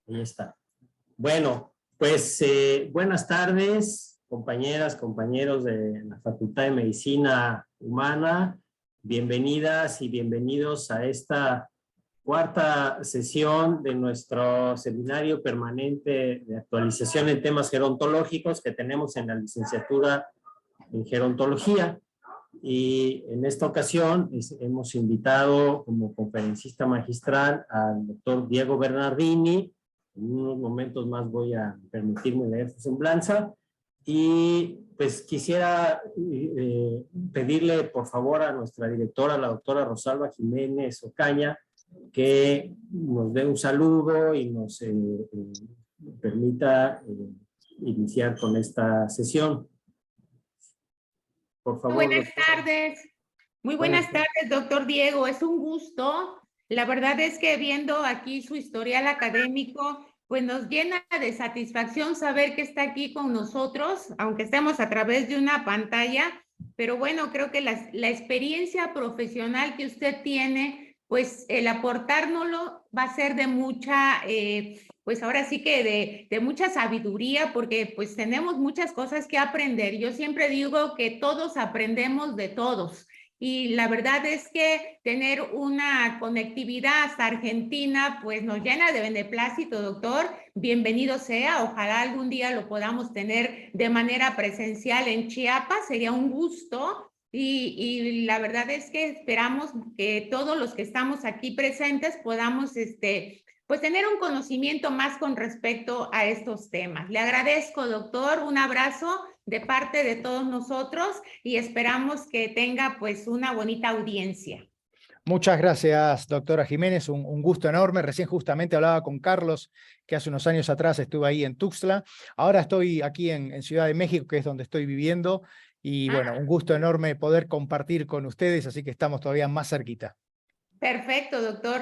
Ahí está. Bueno, pues buenas tardes, compañeras, compañeros de la Facultad de Medicina Humana. Bienvenidas y bienvenidos a esta cuarta sesión de nuestro seminario permanente de actualización en temas gerontológicos que tenemos en la licenciatura en gerontología. Y en esta ocasión hemos invitado como conferencista magistral al doctor Diego Bernardini. En unos momentos más voy a permitirme leer su semblanza. Y pues quisiera pedirle por favor a nuestra directora, la doctora Rosalba Jiménez Ocaña, que nos dé un saludo y nos permita iniciar con esta sesión. Por favor. Buenas tardes. Muy buenas tardes, doctor Diego. Es un gusto. La verdad es que viendo aquí su historial académico, pues nos llena de satisfacción saber que está aquí con nosotros, aunque estemos a través de una pantalla. Pero bueno, creo que la experiencia profesional que usted tiene, pues el aportárnoslo va a ser de mucha, pues ahora sí que de mucha sabiduría, porque pues tenemos muchas cosas que aprender. Yo siempre digo que todos aprendemos de todos. Y la verdad es que tener una conectividad hasta Argentina, pues nos llena de beneplácito, doctor. Bienvenido sea. Ojalá algún día lo podamos tener de manera presencial en Chiapas. Sería un gusto. Y la verdad es que esperamos que todos los que estamos aquí presentes podamos pues tener un conocimiento más con respecto a estos temas. Le agradezco, doctor, un abrazo de parte de todos nosotros y esperamos que tenga pues una bonita audiencia. Muchas gracias, doctora Jiménez, un gusto enorme. Recién justamente hablaba con Carlos, que hace unos años atrás estuve ahí en Tuxtla. Ahora estoy aquí en Ciudad de México, que es donde estoy viviendo. Y bueno, un gusto enorme poder compartir con ustedes, así que estamos todavía más cerquita. Perfecto, doctor.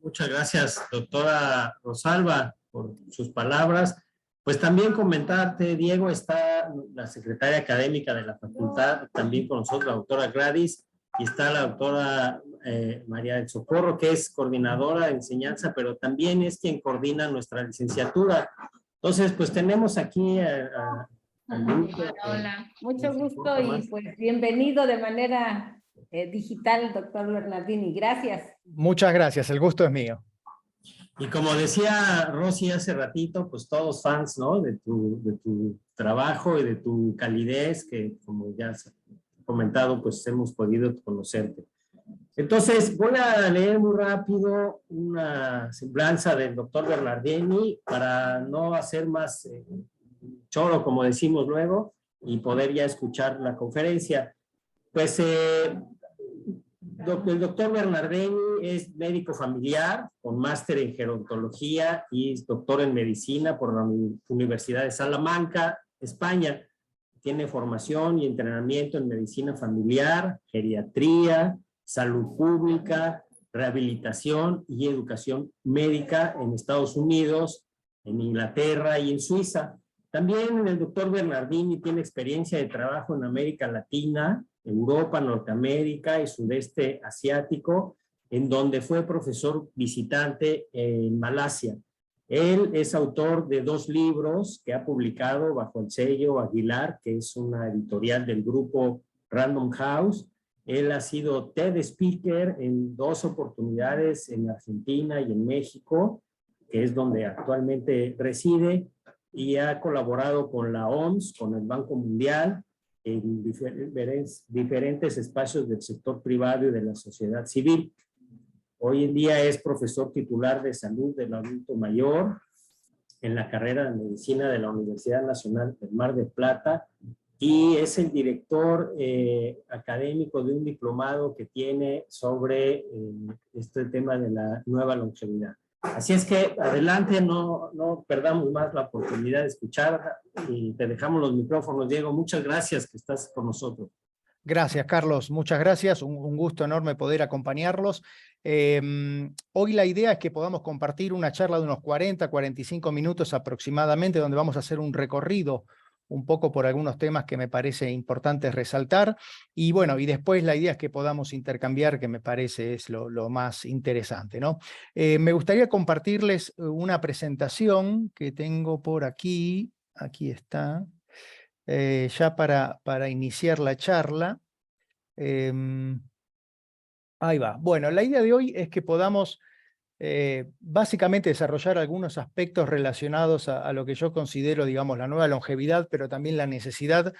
Muchas gracias, doctora Rosalba, por sus palabras. Pues también comentarte, Diego, está la secretaria académica de la facultad, también con nosotros, la doctora Gladys, y está la doctora María del Socorro, que es coordinadora de enseñanza, pero también es quien coordina nuestra licenciatura. Entonces, pues tenemos aquí Hola, mucho gusto y pues bienvenido de manera digital, doctor Bernardini. Gracias. Muchas gracias, el gusto es mío. Y como decía Rosy hace ratito, pues todos fans, ¿no? De tu trabajo y de tu calidez, que como ya se ha comentado, pues hemos podido conocerte. Entonces, voy a leer muy rápido una semblanza del doctor Bernardini para no hacer más choro, como decimos luego, y poder ya escuchar la conferencia. Pues el doctor Bernardini es médico familiar con máster en gerontología y es doctor en medicina por la Universidad de Salamanca, España. Tiene formación y entrenamiento en medicina familiar, geriatría, salud pública, rehabilitación y educación médica en Estados Unidos, en Inglaterra y en Suiza. También el doctor Bernardini tiene experiencia de trabajo en América Latina, Europa, Norteamérica y Sudeste Asiático, en donde fue profesor visitante en Malasia. Él es autor de 2 libros que ha publicado bajo el sello Aguilar, que es una editorial del grupo Random House. Él ha sido TED Speaker en 2 oportunidades en Argentina y en México, que es donde actualmente reside, y ha colaborado con la OMS, con el Banco Mundial, en diferentes espacios del sector privado y de la sociedad civil. Hoy en día es profesor titular de salud del adulto mayor en la carrera de medicina de la Universidad Nacional del Mar del Plata y es el director académico de un diplomado que tiene sobre este tema de la nueva longevidad. Así es que adelante, no perdamos más la oportunidad de escuchar y te dejamos los micrófonos, Diego. Muchas gracias que estás con nosotros. Gracias, Carlos. Muchas gracias. Un gusto enorme poder acompañarlos. Hoy la idea es que podamos compartir una charla de unos 40, 45 minutos aproximadamente, donde vamos a hacer un recorrido un poco por algunos temas que me parece importante resaltar, y bueno, y después la idea es que podamos intercambiar, que me parece es lo más interesante, ¿no? Me gustaría compartirles una presentación que tengo por aquí está, ya para iniciar la charla. Ahí va. Bueno, la idea de hoy es que podamos básicamente desarrollar algunos aspectos relacionados a lo que yo considero, digamos, la nueva longevidad, pero también la necesidad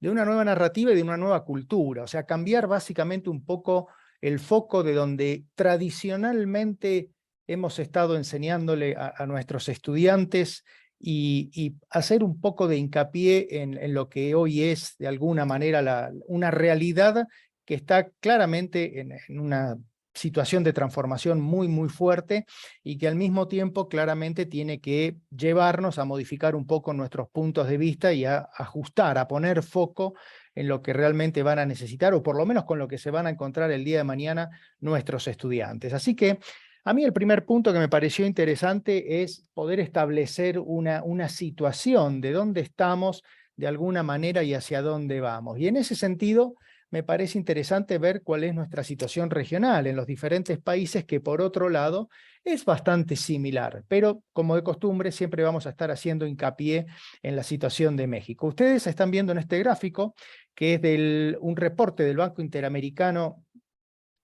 de una nueva narrativa y de una nueva cultura. O sea, cambiar básicamente un poco el foco de donde tradicionalmente hemos estado enseñándole a nuestros estudiantes y hacer un poco de hincapié en lo que hoy es, de alguna manera, una realidad que está claramente en una situación de transformación muy, muy fuerte y que al mismo tiempo claramente tiene que llevarnos a modificar un poco nuestros puntos de vista y a ajustar, a poner foco en lo que realmente van a necesitar o por lo menos con lo que se van a encontrar el día de mañana nuestros estudiantes. Así que a mí el primer punto que me pareció interesante es poder establecer una situación de dónde estamos de alguna manera y hacia dónde vamos. Y en ese sentido, me parece interesante ver cuál es nuestra situación regional en los diferentes países, que por otro lado es bastante similar, pero como de costumbre siempre vamos a estar haciendo hincapié en la situación de México. Ustedes están viendo en este gráfico, que es un reporte del Banco Interamericano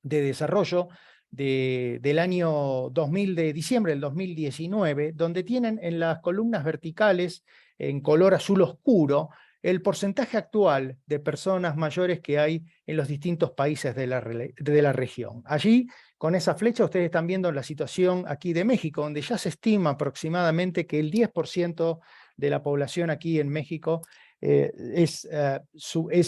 de Desarrollo del año 2000, de diciembre del 2019, donde tienen en las columnas verticales, en color azul oscuro, el porcentaje actual de personas mayores que hay en los distintos países de la región. Allí, con esa flecha, ustedes están viendo la situación aquí de México, donde ya se estima aproximadamente que el 10% de la población aquí en México es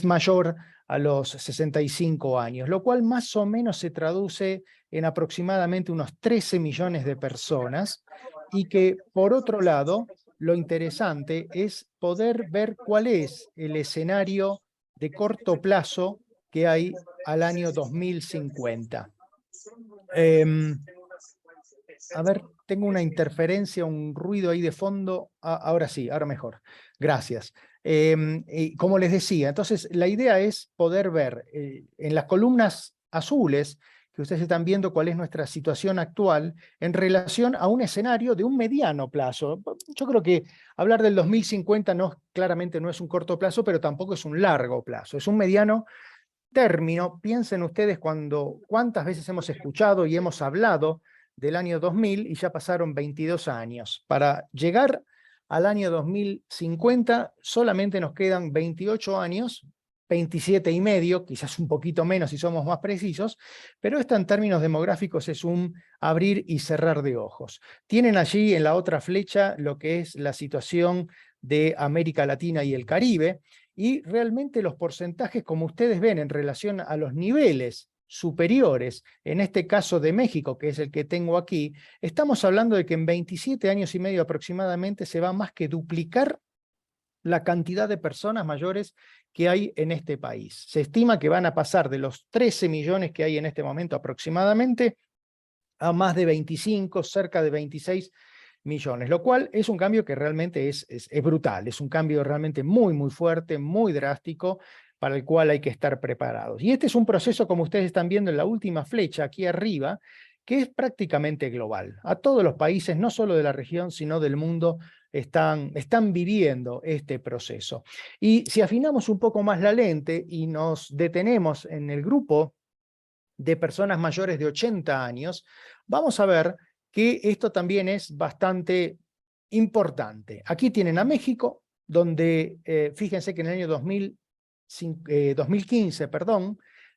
mayor a los 65 años, lo cual más o menos se traduce en aproximadamente unos 13 millones de personas, y que, por otro lado, lo interesante es poder ver cuál es el escenario de corto plazo que hay al año 2050. A ver, tengo una interferencia, un ruido ahí de fondo. Ahora sí, ahora mejor. Gracias. Y como les decía, entonces la idea es poder ver en las columnas azules que ustedes están viendo cuál es nuestra situación actual en relación a un escenario de un mediano plazo. Yo creo que hablar del 2050 claramente no es un corto plazo, pero tampoco es un largo plazo, es un mediano término. Piensen ustedes cuántas veces hemos escuchado y hemos hablado del año 2000 y ya pasaron 22 años. Para llegar al año 2050 solamente nos quedan 28 años, 27 y medio, quizás un poquito menos si somos más precisos, pero esto en términos demográficos es un abrir y cerrar de ojos. Tienen allí en la otra flecha lo que es la situación de América Latina y el Caribe, y realmente los porcentajes, como ustedes ven, en relación a los niveles superiores, en este caso de México, que es el que tengo aquí, estamos hablando de que en 27 años y medio aproximadamente se va más que duplicar la cantidad de personas mayores que hay en este país. Se estima que van a pasar de los 13 millones que hay en este momento aproximadamente a más de 25, cerca de 26 millones, lo cual es un cambio que realmente es brutal, es un cambio realmente muy, muy fuerte, muy drástico, para el cual hay que estar preparados. Y este es un proceso, como ustedes están viendo en la última flecha aquí arriba, que es prácticamente global. A todos los países, no solo de la región, sino del mundo, están viviendo este proceso. Y si afinamos un poco más la lente y nos detenemos en el grupo de personas mayores de 80 años, vamos a ver que esto también es bastante importante. Aquí tienen a México, donde fíjense que en el año 2015,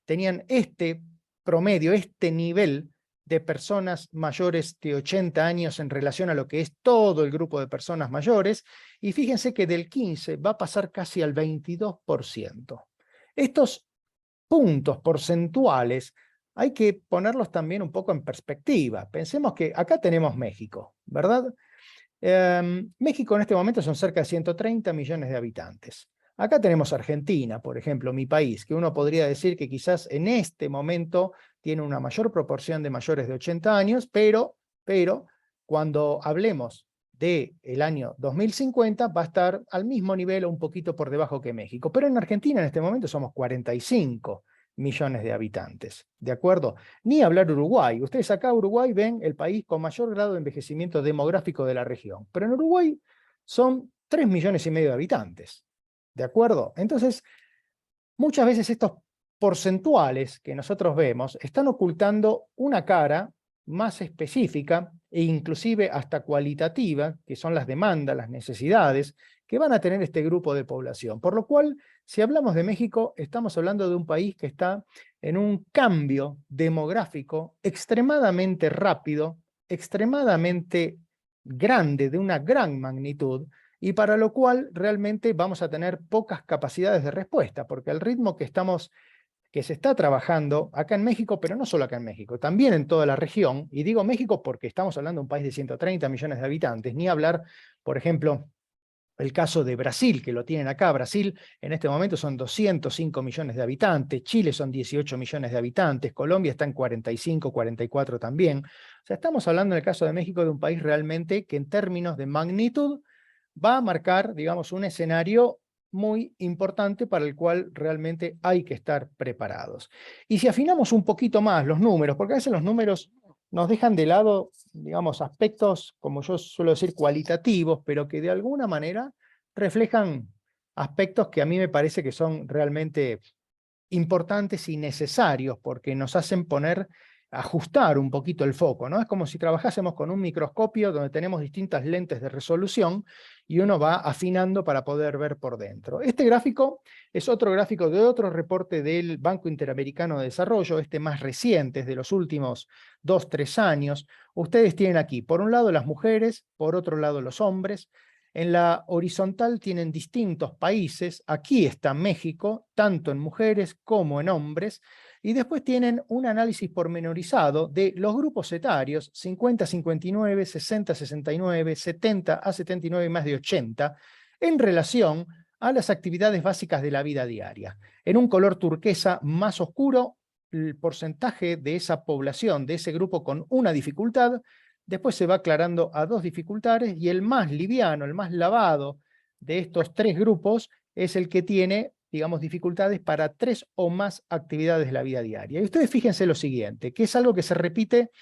tenían este promedio, este nivel de personas mayores de 80 años en relación a lo que es todo el grupo de personas mayores, y fíjense que del 15 va a pasar casi al 22%. Estos puntos porcentuales hay que ponerlos también un poco en perspectiva. Pensemos que acá tenemos México, ¿verdad? México en este momento son cerca de 130 millones de habitantes. Acá tenemos Argentina, por ejemplo, mi país, que uno podría decir que quizás en este momento tiene una mayor proporción de mayores de 80 años, pero cuando hablemos del año 2050 va a estar al mismo nivel o un poquito por debajo que México. Pero en Argentina en este momento somos 45 millones de habitantes, ¿de acuerdo? Ni hablar Uruguay. Ustedes acá Uruguay ven el país con mayor grado de envejecimiento demográfico de la región. Pero en Uruguay son 3,5 millones de habitantes, ¿de acuerdo? Entonces, muchas veces estos porcentuales que nosotros vemos están ocultando una cara más específica e inclusive hasta cualitativa, que son las demandas, las necesidades que van a tener este grupo de población. Por lo cual, si hablamos de México, estamos hablando de un país que está en un cambio demográfico extremadamente rápido, extremadamente grande, de una gran magnitud, y para lo cual realmente vamos a tener pocas capacidades de respuesta, porque el ritmo que se está trabajando acá en México, pero no solo acá en México, también en toda la región, y digo México porque estamos hablando de un país de 130 millones de habitantes, ni hablar, por ejemplo, el caso de Brasil, que lo tienen acá. Brasil en este momento son 205 millones de habitantes, Chile son 18 millones de habitantes, Colombia está en 45, 44 también. O sea, estamos hablando en el caso de México de un país realmente que en términos de magnitud va a marcar, digamos, un escenario muy importante para el cual realmente hay que estar preparados. Y si afinamos un poquito más los números, porque a veces los números nos dejan de lado, digamos, aspectos, como yo suelo decir, cualitativos, pero que de alguna manera reflejan aspectos que a mí me parece que son realmente importantes y necesarios, porque nos hacen ajustar un poquito el foco, ¿no? Es como si trabajásemos con un microscopio donde tenemos distintas lentes de resolución y uno va afinando para poder ver por dentro. Este gráfico es otro gráfico de otro reporte del Banco Interamericano de Desarrollo, este más reciente, es de los últimos 2, 3 años. Ustedes tienen aquí, por un lado las mujeres, por otro lado los hombres. En la horizontal tienen distintos países, aquí está México, tanto en mujeres como en hombres, y después tienen un análisis pormenorizado de los grupos etarios, 50 a 59, 60 a 69, 70 a 79 y más de 80, en relación a las actividades básicas de la vida diaria. En un color turquesa más oscuro, el porcentaje de esa población, de ese grupo con una dificultad, después se va aclarando a 2 dificultades, y el más liviano, el más lavado de estos 3 grupos es el que tiene, digamos, dificultades para 3 o más actividades de la vida diaria. Y ustedes fíjense lo siguiente, que es algo que se repite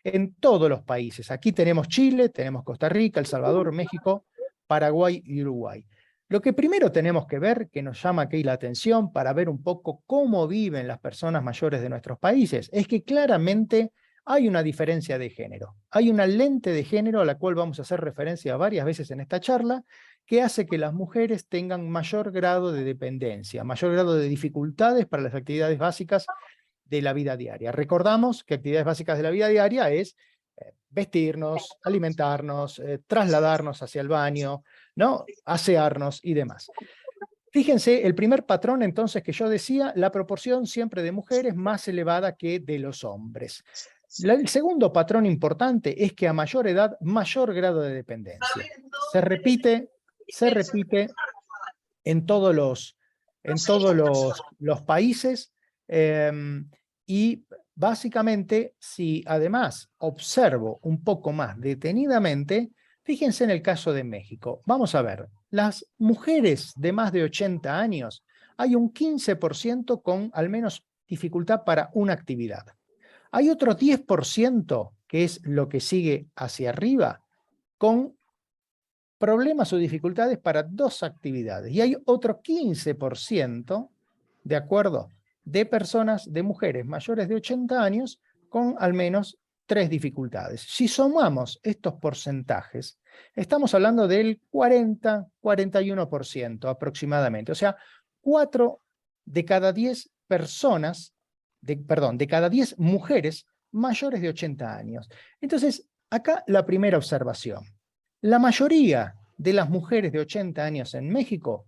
en todos los países. Aquí tenemos Chile, tenemos Costa Rica, El Salvador, México, Paraguay y Uruguay. Lo que primero tenemos que ver, que nos llama aquí la atención para ver un poco cómo viven las personas mayores de nuestros países, es que claramente hay una diferencia de género. Hay una lente de género a la cual vamos a hacer referencia varias veces en esta charla, que hace que las mujeres tengan mayor grado de dependencia, mayor grado de dificultades para las actividades básicas de la vida diaria. Recordamos que actividades básicas de la vida diaria es vestirnos, alimentarnos, trasladarnos hacia el baño, ¿no? Asearnos y demás. Fíjense, el primer patrón entonces que yo decía, la proporción siempre de mujeres más elevada que de los hombres. El segundo patrón importante es que a mayor edad, mayor grado de dependencia. Se repite en todos los países, y básicamente, si además observo un poco más detenidamente, fíjense en el caso de México. Vamos a ver, las mujeres de más de 80 años, hay un 15% con al menos dificultad para una actividad. Hay otro 10%, que es lo que sigue hacia arriba, con problemas o dificultades para 2 actividades. Y hay otro 15%, ¿de acuerdo?, de personas, de mujeres mayores de 80 años con al menos 3 dificultades. Si sumamos estos porcentajes, estamos hablando del 40-41% aproximadamente. O sea, 4 de cada 10 personas, de cada 10 mujeres mayores de 80 años. Entonces, acá la primera observación. La mayoría de las mujeres de 80 años en México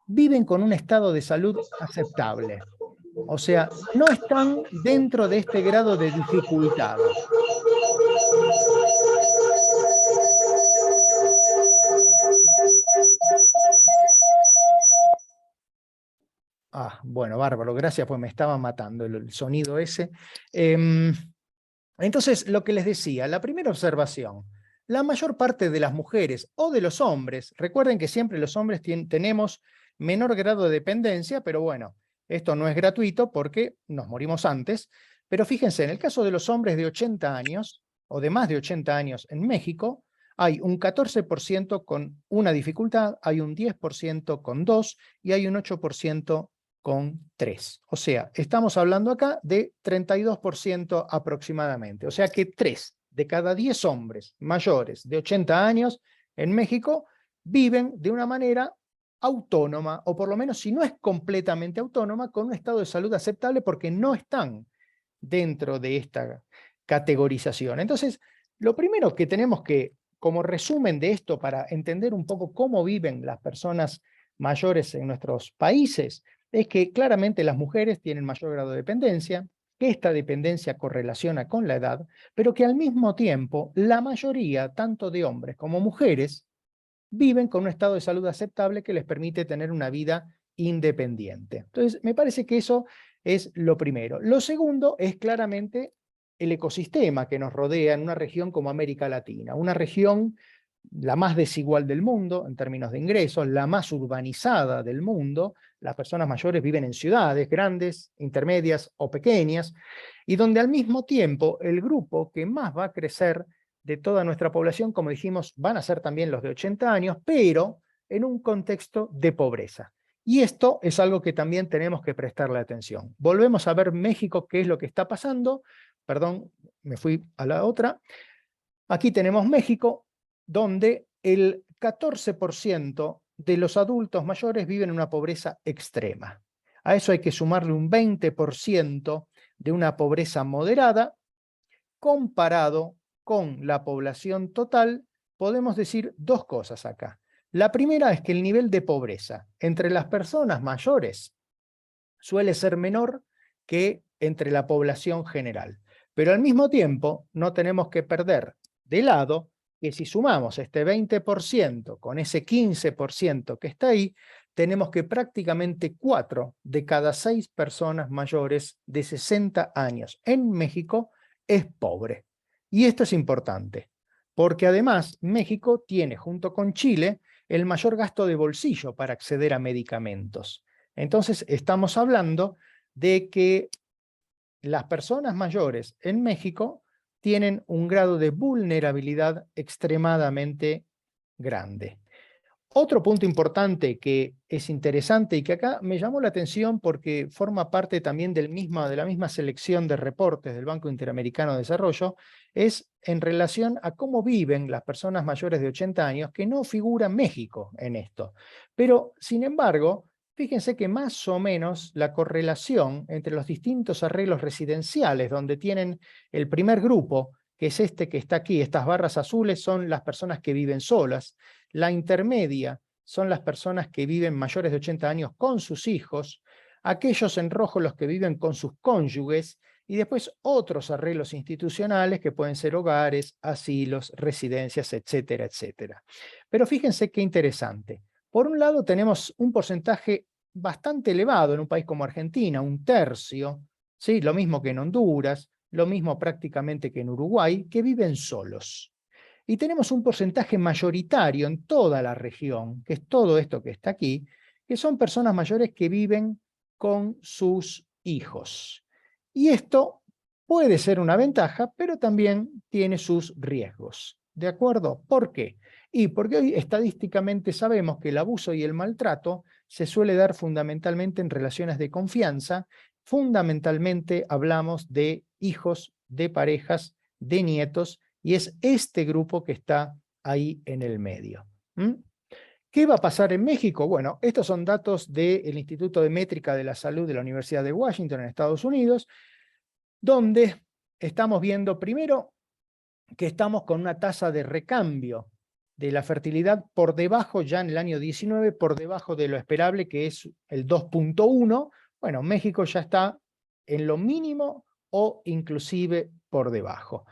viven con un estado de salud aceptable. O sea, no están dentro de este grado de dificultad. Bueno, bárbaro, gracias, pues me estaba matando el sonido ese. Entonces, lo que les decía, la primera observación, la mayor parte de las mujeres o de los hombres, recuerden que siempre los hombres tenemos menor grado de dependencia, pero bueno, esto no es gratuito porque nos morimos antes, pero fíjense, en el caso de los hombres de 80 años, o de más de 80 años en México, hay un 14% con una dificultad, hay un 10% con 2 y hay un 8% con 3. O sea, estamos hablando acá de 32% aproximadamente. O sea que 3 de cada 10 hombres mayores de 80 años en México viven de una manera autónoma, o por lo menos si no es completamente autónoma, con un estado de salud aceptable porque no están dentro de esta categorización. Entonces, lo primero que tenemos que, como resumen de esto, para entender un poco cómo viven las personas mayores en nuestros países, es que claramente las mujeres tienen mayor grado de dependencia, que esta dependencia correlaciona con la edad, pero que al mismo tiempo la mayoría, tanto de hombres como mujeres, viven con un estado de salud aceptable que les permite tener una vida independiente. Entonces, me parece que eso es lo primero. Lo segundo es claramente el ecosistema que nos rodea en una región como América Latina, una región la más desigual del mundo en términos de ingresos, la más urbanizada del mundo. Las personas mayores viven en ciudades grandes, intermedias o pequeñas, y donde al mismo tiempo el grupo que más va a crecer de toda nuestra población, como dijimos, van a ser también los de 80 años, pero en un contexto de pobreza. Y esto es algo que también tenemos que prestarle atención. Volvemos a ver México, qué es lo que está pasando. Perdón, me fui a la otra. Aquí tenemos México, donde el 14% de los adultos mayores viven en una pobreza extrema. A eso hay que sumarle un 20% de una pobreza moderada, comparado con la población total. Podemos decir dos cosas acá. La primera es que el nivel de pobreza entre las personas mayores suele ser menor que entre la población general. Pero al mismo tiempo no tenemos que perder de lado que si sumamos este 20% con ese 15% que está ahí, tenemos que prácticamente 4 de cada 6 personas mayores de 60 años en México es pobre. Y esto es importante, porque además México tiene, junto con Chile, el mayor gasto de bolsillo para acceder a medicamentos. Entonces estamos hablando de que las personas mayores en México tienen un grado de vulnerabilidad extremadamente grande. Otro punto importante que es interesante y que acá me llamó la atención porque forma parte también de la misma selección de reportes del Banco Interamericano de Desarrollo, es en relación a cómo viven las personas mayores de 80 años, que no figura México en esto. Pero, sin embargo, fíjense que más o menos la correlación entre los distintos arreglos residenciales, donde tienen el primer grupo, que es este que está aquí, estas barras azules son las personas que viven solas, la intermedia son las personas que viven mayores de 80 años con sus hijos, aquellos en rojo los que viven con sus cónyuges, y después otros arreglos institucionales que pueden ser hogares, asilos, residencias, etcétera, etcétera. Pero fíjense qué interesante. Por un lado tenemos un porcentaje bastante elevado en un país como Argentina, un tercio, ¿sí? Lo mismo que en Honduras, lo mismo prácticamente que en Uruguay, que viven solos. Y tenemos un porcentaje mayoritario en toda la región, que es todo esto que está aquí, que son personas mayores que viven con sus hijos. Y esto puede ser una ventaja, pero también tiene sus riesgos. ¿De acuerdo? ¿Por qué? Y porque hoy estadísticamente sabemos que el abuso y el maltrato se suele dar fundamentalmente en relaciones de confianza. Fundamentalmente hablamos de hijos, de parejas, de nietos, y es este grupo que está ahí en el medio. ¿Qué va a pasar en México? Bueno, estos son datos del Instituto de Métrica de la Salud de la Universidad de Washington en Estados Unidos, donde estamos viendo primero que estamos con una tasa de recambio de la fertilidad por debajo, ya en el año 19, por debajo de lo esperable, que es el 2.1. Bueno, México ya está en lo mínimo o inclusive por debajo.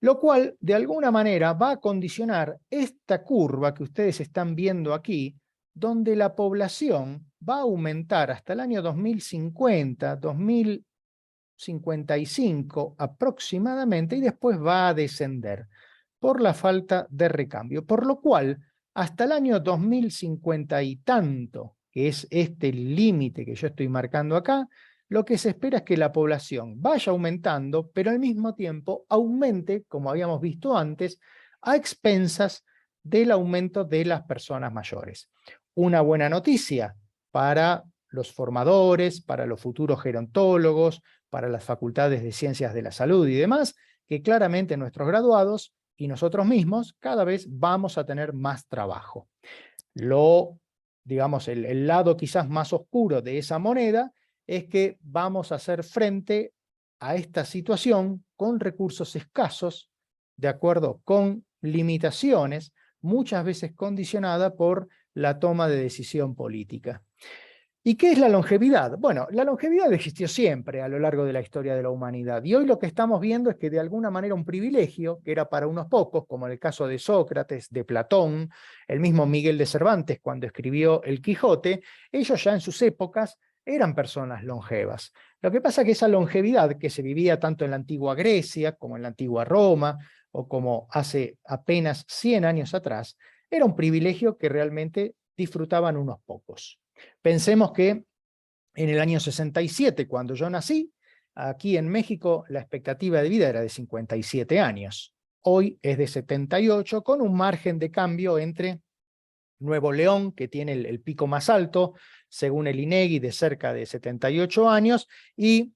Lo cual, de alguna manera, va a condicionar esta curva que ustedes están viendo aquí, donde la población va a aumentar hasta el año 2050, 2055 aproximadamente, y después va a descender. por la falta de recambio, por lo cual hasta el año 2050 y tanto, que es este el límite que yo estoy marcando acá, lo que se espera es que la población vaya aumentando, pero al mismo tiempo aumente, como habíamos visto antes, a expensas del aumento de las personas mayores. Una buena noticia para los formadores, para los futuros gerontólogos, para las facultades de ciencias de la salud y demás, que claramente nuestros graduados y nosotros mismos cada vez vamos a tener más trabajo. Digamos, el lado quizás más oscuro de esa moneda es que vamos a hacer frente a esta situación con recursos escasos, de acuerdo con limitaciones, muchas veces condicionada por la toma de decisión política. ¿Y qué es la longevidad? Bueno, la longevidad existió siempre a lo largo de la historia de la humanidad, y hoy lo que estamos viendo es que de alguna manera un privilegio, que era para unos pocos, como en el caso de Sócrates, de Platón, el mismo Miguel de Cervantes cuando escribió El Quijote, ellos ya en sus épocas eran personas longevas. Lo que pasa es que esa longevidad que se vivía tanto en la antigua Grecia como en la antigua Roma, o como hace apenas 100 años atrás, era un privilegio que realmente disfrutaban unos pocos. Pensemos que en el año 67, cuando yo nací, aquí en México la expectativa de vida era de 57 años. Hoy es de 78, con un margen de cambio entre Nuevo León, que tiene el pico más alto, según el INEGI, de cerca de 78 años, y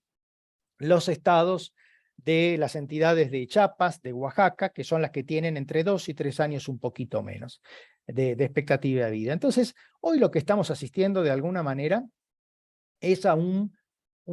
los estados de las entidades de Chiapas, de Oaxaca, que son las que tienen entre 2 y 3 años un poquito menos de expectativa de vida. Entonces, hoy lo que estamos asistiendo de alguna manera es a un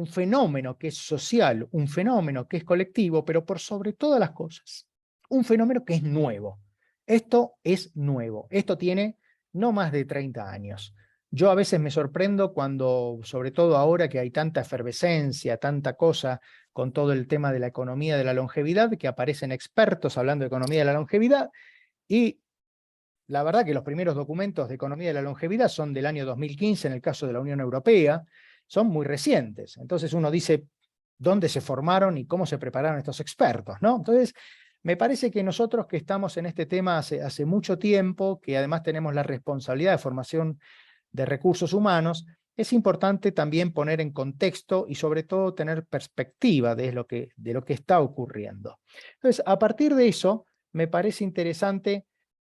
fenómeno que es social, un fenómeno que es colectivo, pero por sobre todas las cosas, un fenómeno que es nuevo. Esto es nuevo, esto tiene no más de 30 años. Yo a veces me sorprendo cuando, sobre todo ahora que hay tanta efervescencia, tanta cosa con todo el tema de la economía de la longevidad, que aparecen expertos hablando de economía de la longevidad, y la verdad que los primeros documentos de economía de la longevidad son del año 2015 en el caso de la Unión Europea, son muy recientes. Entonces uno dice, ¿dónde se formaron y cómo se prepararon estos expertos, ¿no? Entonces, me parece que nosotros que estamos en este tema hace mucho tiempo, que además tenemos la responsabilidad de formación de recursos humanos, es importante también poner en contexto y sobre todo tener perspectiva de lo que está ocurriendo. Entonces, a partir de eso, me parece interesante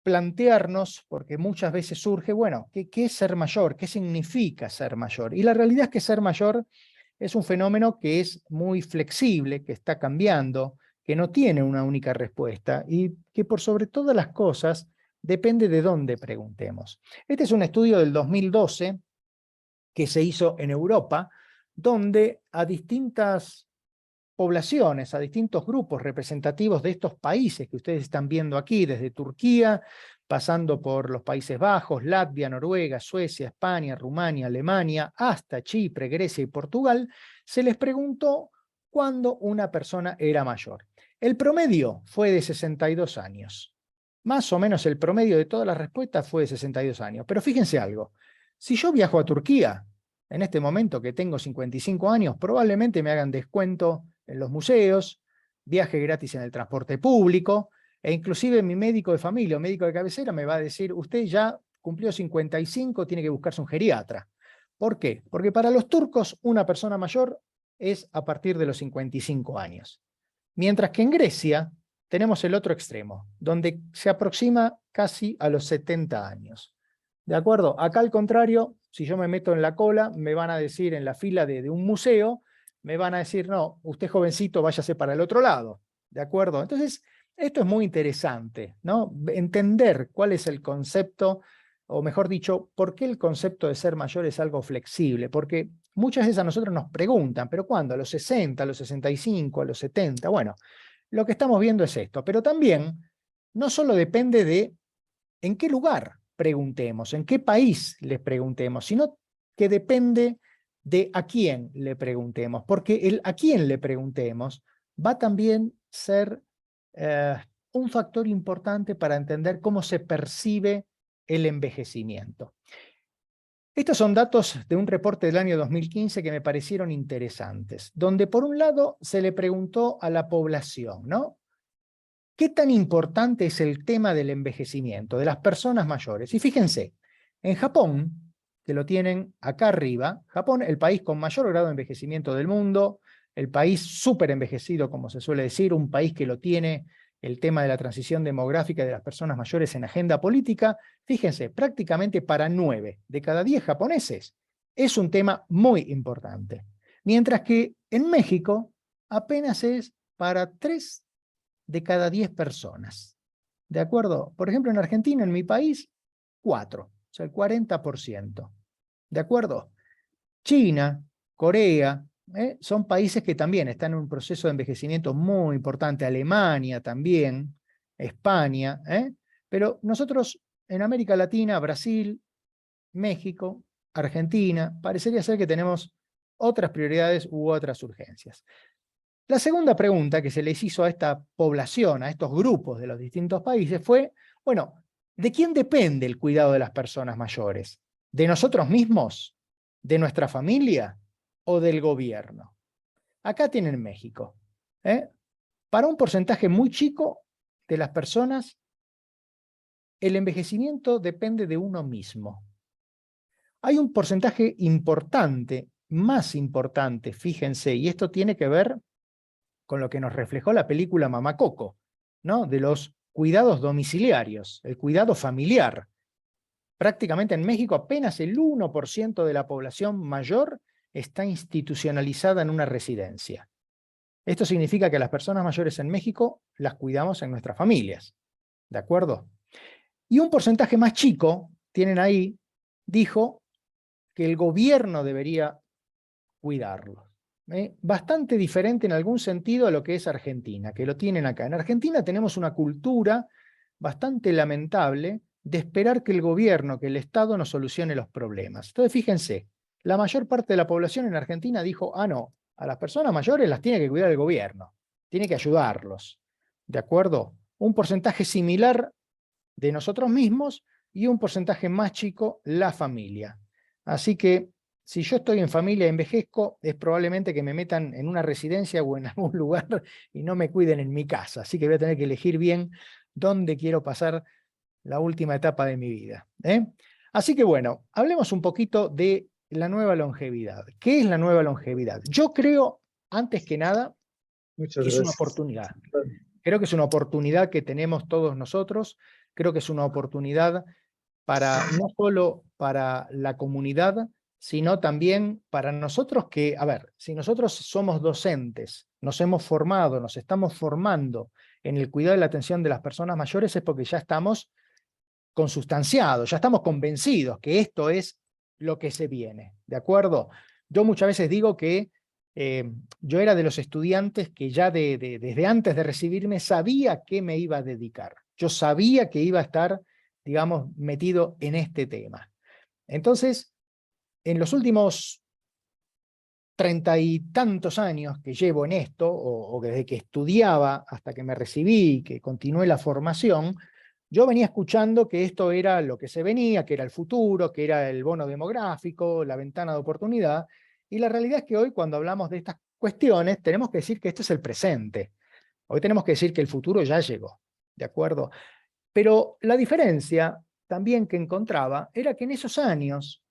plantearnos, porque muchas veces surge, bueno, ¿qué es ser mayor? ¿Qué significa ser mayor? Y la realidad es que ser mayor es un fenómeno que es muy flexible, que está cambiando, que no tiene una única respuesta y que por sobre todas las cosas depende de dónde preguntemos. Este es un estudio del 2012 que se hizo en Europa, donde a distintas poblaciones, a distintos grupos representativos de estos países que ustedes están viendo aquí, desde Turquía, pasando por los Países Bajos, Latvia, Noruega, Suecia, España, Rumania, Alemania, hasta Chipre, Grecia y Portugal, se les preguntó cuándo una persona era mayor. El promedio fue de 62 años. Más o menos el promedio de todas las respuestas fue de 62 años. Pero fíjense algo, si yo viajo a Turquía, en este momento que tengo 55 años, probablemente me hagan descuento en los museos, viaje gratis en el transporte público, e inclusive mi médico de familia o médico de cabecera me va a decir, usted ya cumplió 55, tiene que buscarse un geriatra. ¿Por qué? Porque para los turcos una persona mayor es a partir de los 55 años. Mientras que en Grecia tenemos el otro extremo, donde se aproxima casi a los 70 años. ¿De acuerdo? Acá al contrario, si yo me meto en la cola, me van a decir en la fila de un museo, me van a decir, no, usted jovencito, váyase para el otro lado. ¿De acuerdo? Entonces, esto es muy interesante, ¿no? Entender cuál es el concepto, o mejor dicho, por qué el concepto de ser mayor es algo flexible. Porque muchas veces a nosotros nos preguntan, ¿pero cuándo? ¿A los 60, a los 65, a los 70? Bueno, lo que estamos viendo es esto. Pero también, no solo depende de en qué lugar preguntemos, en qué país les preguntemos, sino que depende de a quién le preguntemos, porque el a quién le preguntemos va también a ser un factor importante para entender cómo se percibe el envejecimiento. Estos son datos de un reporte del año 2015 que me parecieron interesantes, donde por un lado se le preguntó a la población, ¿no? ¿Qué tan importante es el tema del envejecimiento de las personas mayores? Y fíjense, en Japón, que lo tienen acá arriba, Japón, el país con mayor grado de envejecimiento del mundo, el país súper envejecido, como se suele decir, un país que lo tiene el tema de la transición demográfica de las personas mayores en agenda política, fíjense, prácticamente para 9 de cada 10 japoneses es un tema muy importante. Mientras que en México apenas es para 3 de cada 10 personas. ¿De acuerdo? Por ejemplo, en Argentina, en mi país, 4, o sea, el 40%. ¿De acuerdo? China, Corea, son países que también están en un proceso de envejecimiento muy importante. Alemania también, España, pero nosotros en América Latina, Brasil, México, Argentina, parecería ser que tenemos otras prioridades u otras urgencias. La segunda pregunta que se les hizo a esta población, a estos grupos de los distintos países fue, bueno, ¿de quién depende el cuidado de las personas mayores? ¿De nosotros mismos? ¿De nuestra familia? ¿O del gobierno? Acá tienen México. Para un porcentaje muy chico de las personas, el envejecimiento depende de uno mismo. Hay un porcentaje importante, más importante, fíjense, y esto tiene que ver con lo que nos reflejó la película Mamá Coco, ¿no? De los cuidados domiciliarios, el cuidado familiar. Prácticamente en México apenas el 1% de la población mayor está institucionalizada en una residencia. Esto significa que las personas mayores en México las cuidamos en nuestras familias, ¿de acuerdo? Y un porcentaje más chico, tienen ahí, dijo que el gobierno debería cuidarlos. Bastante diferente en algún sentido a lo que es Argentina, que lo tienen acá. En Argentina tenemos una cultura bastante lamentable de esperar que el gobierno, que el Estado nos solucione los problemas. Entonces fíjense, la mayor parte de la población en Argentina dijo, ah no, a las personas mayores las tiene que cuidar el gobierno, tiene que ayudarlos, ¿de acuerdo? Un porcentaje similar de nosotros mismos y un porcentaje más chico la familia. Así que si yo estoy en familia y envejezco, es probablemente que me metan en una residencia o en algún lugar y no me cuiden en mi casa. Así que voy a tener que elegir bien dónde quiero pasar la última etapa de mi vida. Así que bueno, hablemos un poquito de la nueva longevidad. ¿Qué es la nueva longevidad? Yo creo, antes que nada, que es una oportunidad. Creo que es una oportunidad que tenemos todos nosotros. Creo que es una oportunidad para, no solo para la comunidad, sino también para nosotros que, a ver, si nosotros somos docentes, nos hemos formado, nos estamos formando en el cuidado y la atención de las personas mayores, es porque ya estamos consustanciados, ya estamos convencidos que esto es lo que se viene, ¿de acuerdo? Yo muchas veces digo que yo era de los estudiantes que ya desde antes de recibirme sabía a qué me iba a dedicar. Yo sabía que iba a estar, digamos, metido en este tema. Entonces, en los últimos 30 y tantos años que llevo en esto, o desde que estudiaba hasta que me recibí, que continué la formación, yo venía escuchando que esto era lo que se venía, que era el futuro, que era el bono demográfico, la ventana de oportunidad, y la realidad es que hoy cuando hablamos de estas cuestiones tenemos que decir que este es el presente. Hoy tenemos que decir que el futuro ya llegó, ¿de acuerdo? Pero la diferencia también que encontraba era que en esos años,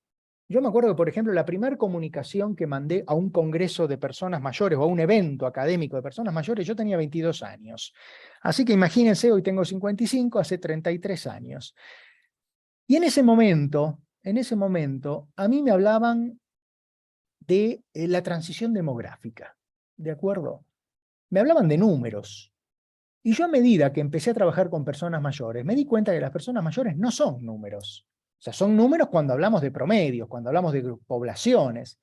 yo me acuerdo que, por ejemplo, la primera comunicación que mandé a un congreso de personas mayores o a un evento académico de personas mayores, yo tenía 22 años. Así que imagínense, hoy tengo 55, hace 33 años. Y en ese momento, a mí me hablaban de la transición demográfica, ¿de acuerdo? Me hablaban de números. Y yo a medida que empecé a trabajar con personas mayores, me di cuenta que las personas mayores no son números. O sea, son números cuando hablamos de promedios, cuando hablamos de poblaciones,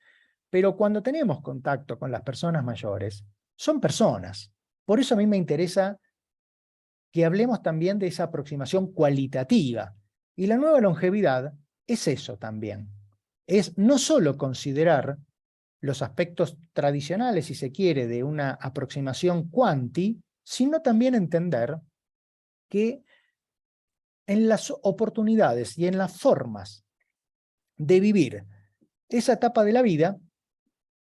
pero cuando tenemos contacto con las personas mayores, son personas. Por eso a mí me interesa que hablemos también de esa aproximación cualitativa. Y la nueva longevidad es eso también. Es no solo considerar los aspectos tradicionales, si se quiere, de una aproximación cuanti, sino también entender que en las oportunidades y en las formas de vivir esa etapa de la vida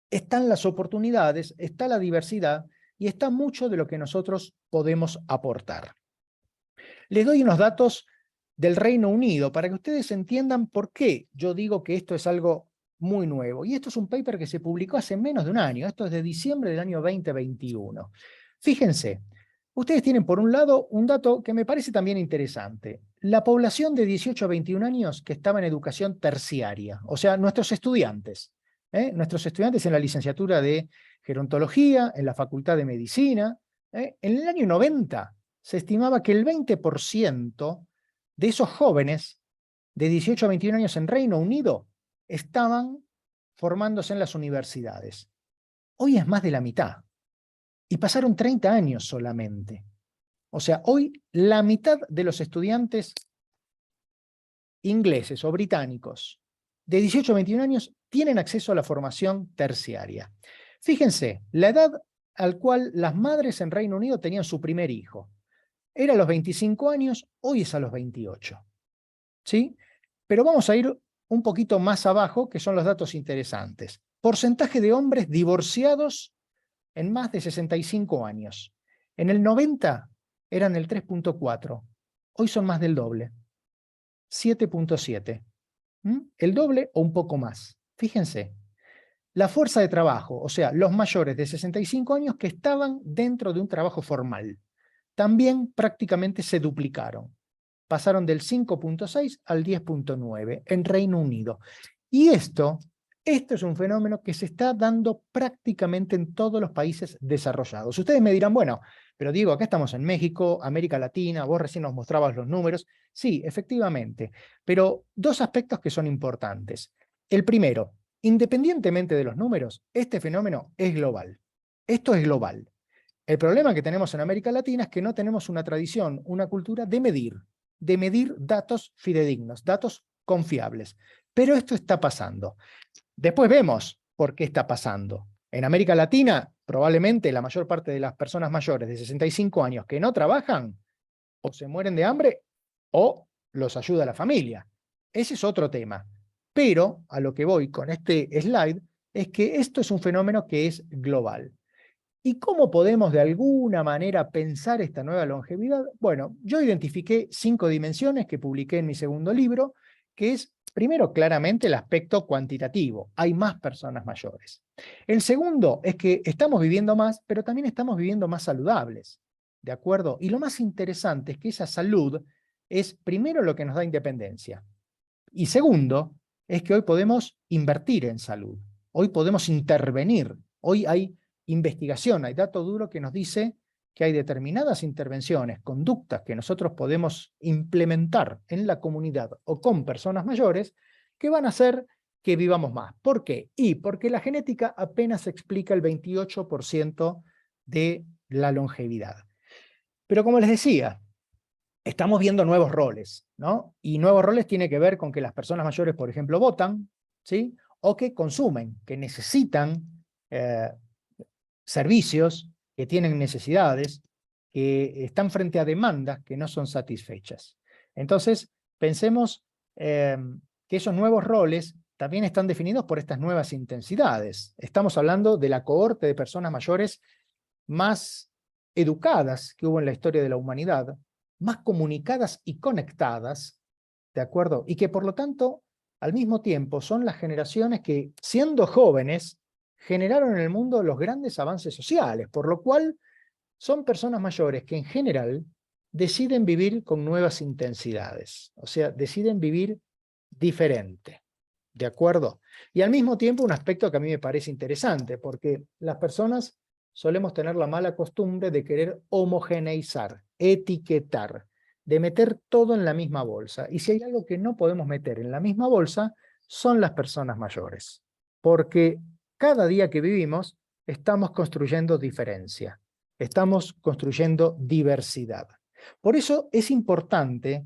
están las oportunidades, está la diversidad y está mucho de lo que nosotros podemos aportar. Les doy unos datos del Reino Unido para que ustedes entiendan por qué yo digo que esto es algo muy nuevo. Y esto es un paper que se publicó hace menos de un año, esto es de diciembre del año 2021. Fíjense, ustedes tienen por un lado un dato que me parece también interesante. La población de 18 a 21 años que estaba en educación terciaria, o sea, nuestros estudiantes en la licenciatura de gerontología, en la facultad de medicina, en el año 90 se estimaba que el 20% de esos jóvenes de 18 a 21 años en Reino Unido estaban formándose en las universidades. Hoy es más de la mitad. Y pasaron 30 años solamente. O sea, hoy la mitad de los estudiantes ingleses o británicos de 18 a 21 años tienen acceso a la formación terciaria. Fíjense, la edad al cual las madres en Reino Unido tenían su primer hijo. Era a los 25 años, hoy es a los 28. ¿Sí? Pero vamos a ir un poquito más abajo, que son los datos interesantes. Porcentaje de hombres divorciados en más de 65 años. En el 90 eran el 3.4. Hoy son más del doble. 7.7. El doble o un poco más. Fíjense. La fuerza de trabajo, o sea, los mayores de 65 años que estaban dentro de un trabajo formal, también prácticamente se duplicaron. Pasaron del 5.6 al 10.9 en Reino Unido. Y esto es un fenómeno que se está dando prácticamente en todos los países desarrollados. Ustedes me dirán, bueno, pero Diego, acá estamos en México, América Latina, vos recién nos mostrabas los números. Sí, efectivamente, pero dos aspectos que son importantes. El primero, independientemente de los números, este fenómeno es global. Esto es global. El problema que tenemos en América Latina es que no tenemos una tradición, una cultura de medir datos fidedignos, datos confiables. Pero esto está pasando. Después vemos por qué está pasando. En América Latina, probablemente la mayor parte de las personas mayores de 65 años que no trabajan, o se mueren de hambre, o los ayuda la familia. Ese es otro tema. Pero a lo que voy con este slide es que esto es un fenómeno que es global. ¿Y cómo podemos de alguna manera pensar esta nueva longevidad? Bueno, yo identifiqué 5 dimensiones que publiqué en mi segundo libro, que es, primero, claramente el aspecto cuantitativo. Hay más personas mayores. El segundo es que estamos viviendo más, pero también estamos viviendo más saludables. ¿De acuerdo? Y lo más interesante es que esa salud es, primero, lo que nos da independencia. Y segundo, es que hoy podemos invertir en salud. Hoy podemos intervenir. Hoy hay investigación, hay dato duro que nos dice que hay determinadas intervenciones, conductas que nosotros podemos implementar en la comunidad o con personas mayores que van a hacer que vivamos más. ¿Por qué? Y porque la genética apenas explica el 28% de la longevidad. Pero como les decía, estamos viendo nuevos roles, ¿no? Y nuevos roles tiene que ver con que las personas mayores, por ejemplo, votan, ¿sí? O que consumen, que necesitan servicios, que tienen necesidades, que están frente a demandas que no son satisfechas. Entonces, pensemos que esos nuevos roles también están definidos por estas nuevas intensidades. Estamos hablando de la cohorte de personas mayores más educadas que hubo en la historia de la humanidad, más comunicadas y conectadas, ¿de acuerdo? Y que por lo tanto, al mismo tiempo, son las generaciones que, siendo jóvenes, generaron en el mundo los grandes avances sociales, por lo cual son personas mayores que en general deciden vivir con nuevas intensidades, o sea, deciden vivir diferente, ¿de acuerdo? Y al mismo tiempo un aspecto que a mí me parece interesante, porque las personas solemos tener la mala costumbre de querer homogeneizar, etiquetar, de meter todo en la misma bolsa. Y si hay algo que no podemos meter en la misma bolsa, son las personas mayores, porque cada día que vivimos estamos construyendo diferencia, estamos construyendo diversidad. Por eso es importante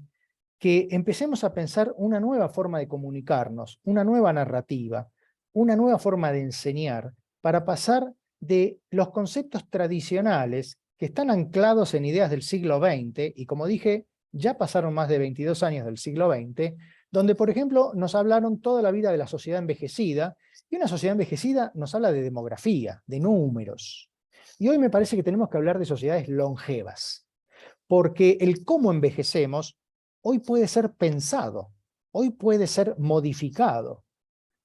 que empecemos a pensar una nueva forma de comunicarnos, una nueva narrativa, una nueva forma de enseñar, para pasar de los conceptos tradicionales que están anclados en ideas del siglo XX, y como dije, ya pasaron más de 22 años del siglo XX, donde, por ejemplo, nos hablaron toda la vida de la sociedad envejecida, y una sociedad envejecida nos habla de demografía, de números. Y hoy me parece que tenemos que hablar de sociedades longevas, porque el cómo envejecemos hoy puede ser pensado, hoy puede ser modificado,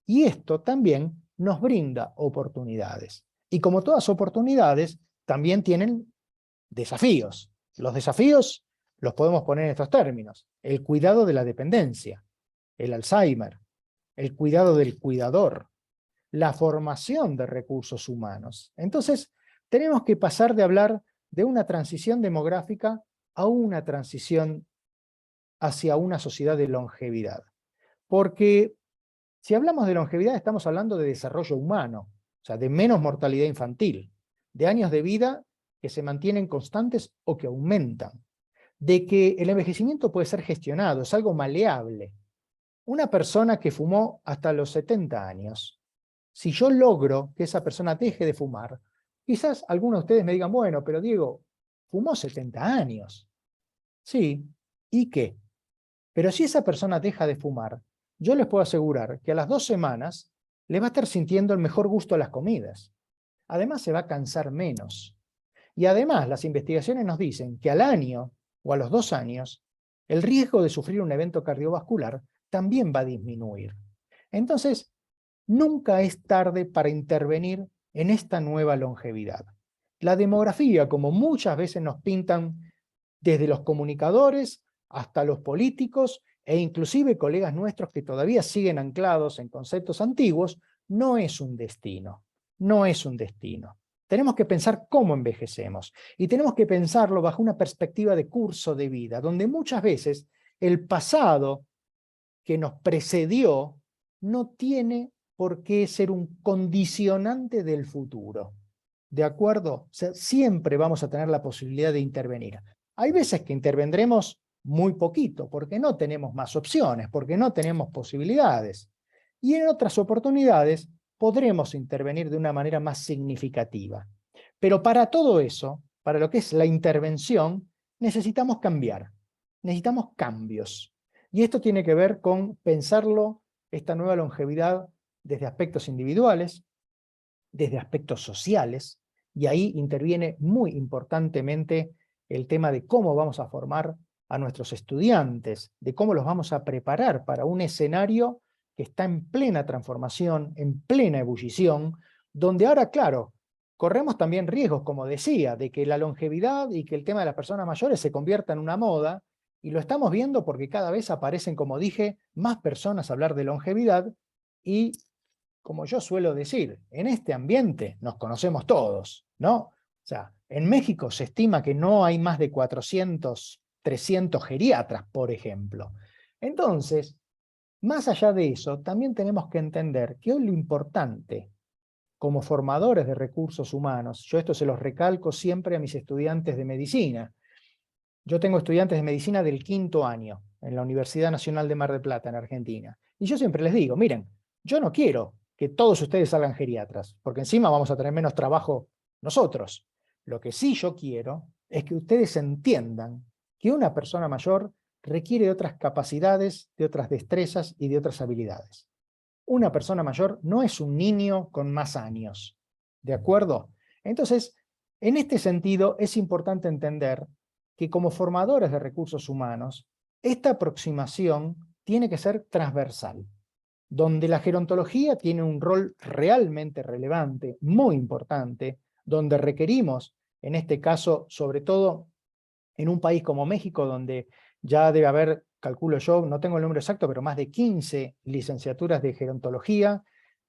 y esto también nos brinda oportunidades. Y como todas oportunidades, también tienen desafíos. Los desafíos los podemos poner en estos términos: el cuidado de la dependencia, el Alzheimer, el cuidado del cuidador, la formación de recursos humanos. Entonces, tenemos que pasar de hablar de una transición demográfica a una transición hacia una sociedad de longevidad. Porque si hablamos de longevidad, estamos hablando de desarrollo humano, o sea, de menos mortalidad infantil, de años de vida que se mantienen constantes o que aumentan, de que el envejecimiento puede ser gestionado, es algo maleable. Una persona que fumó hasta los 70 años, si yo logro que esa persona deje de fumar, quizás algunos de ustedes me digan, bueno, pero Diego, fumó 70 años. Sí, ¿y qué? Pero si esa persona deja de fumar, yo les puedo asegurar que a las 2 semanas le va a estar sintiendo el mejor gusto a las comidas. Además se va a cansar menos. Y además las investigaciones nos dicen que al año o a los 2 años, el riesgo de sufrir un evento cardiovascular también va a disminuir. Entonces, nunca es tarde para intervenir en esta nueva longevidad. La demografía, como muchas veces nos pintan desde los comunicadores hasta los políticos e inclusive colegas nuestros que todavía siguen anclados en conceptos antiguos, no es un destino, no es un destino. Tenemos que pensar cómo envejecemos y tenemos que pensarlo bajo una perspectiva de curso de vida, donde muchas veces el pasado que nos precedió no tiene por qué ser un condicionante del futuro. ¿De acuerdo? O sea, siempre vamos a tener la posibilidad de intervenir. Hay veces que intervendremos muy poquito, porque no tenemos más opciones, porque no tenemos posibilidades. Y en otras oportunidades podremos intervenir de una manera más significativa. Pero para todo eso, para lo que es la intervención, necesitamos cambiar, necesitamos cambios. Y esto tiene que ver con pensarlo, esta nueva longevidad, desde aspectos individuales, desde aspectos sociales, y ahí interviene muy importantemente el tema de cómo vamos a formar a nuestros estudiantes, de cómo los vamos a preparar para un escenario que está en plena transformación, en plena ebullición, donde ahora, claro, corremos también riesgos, como decía, de que la longevidad y que el tema de las personas mayores se convierta en una moda, y lo estamos viendo porque cada vez aparecen, como dije, más personas a hablar de longevidad, y como yo suelo decir, en este ambiente nos conocemos todos, ¿no? O sea, en México se estima que no hay más de 400, 300 geriatras, por ejemplo. Entonces, más allá de eso, también tenemos que entender que hoy lo importante, como formadores de recursos humanos, yo esto se los recalco siempre a mis estudiantes de medicina. Yo tengo estudiantes de medicina del 5º año en la Universidad Nacional de Mar del Plata, en Argentina. Y yo siempre les digo, miren, yo no quiero que todos ustedes salgan geriatras, porque encima vamos a tener menos trabajo nosotros. Lo que sí yo quiero es que ustedes entiendan que una persona mayor requiere de otras capacidades, de otras destrezas y de otras habilidades. Una persona mayor no es un niño con más años, ¿de acuerdo? Entonces, en este sentido, es importante entender que como formadores de recursos humanos, esta aproximación tiene que ser transversal, donde la gerontología tiene un rol realmente relevante, muy importante, donde requerimos, en este caso, sobre todo en un país como México, donde ya debe haber, calculo yo, no tengo el número exacto, pero más de 15 licenciaturas de gerontología,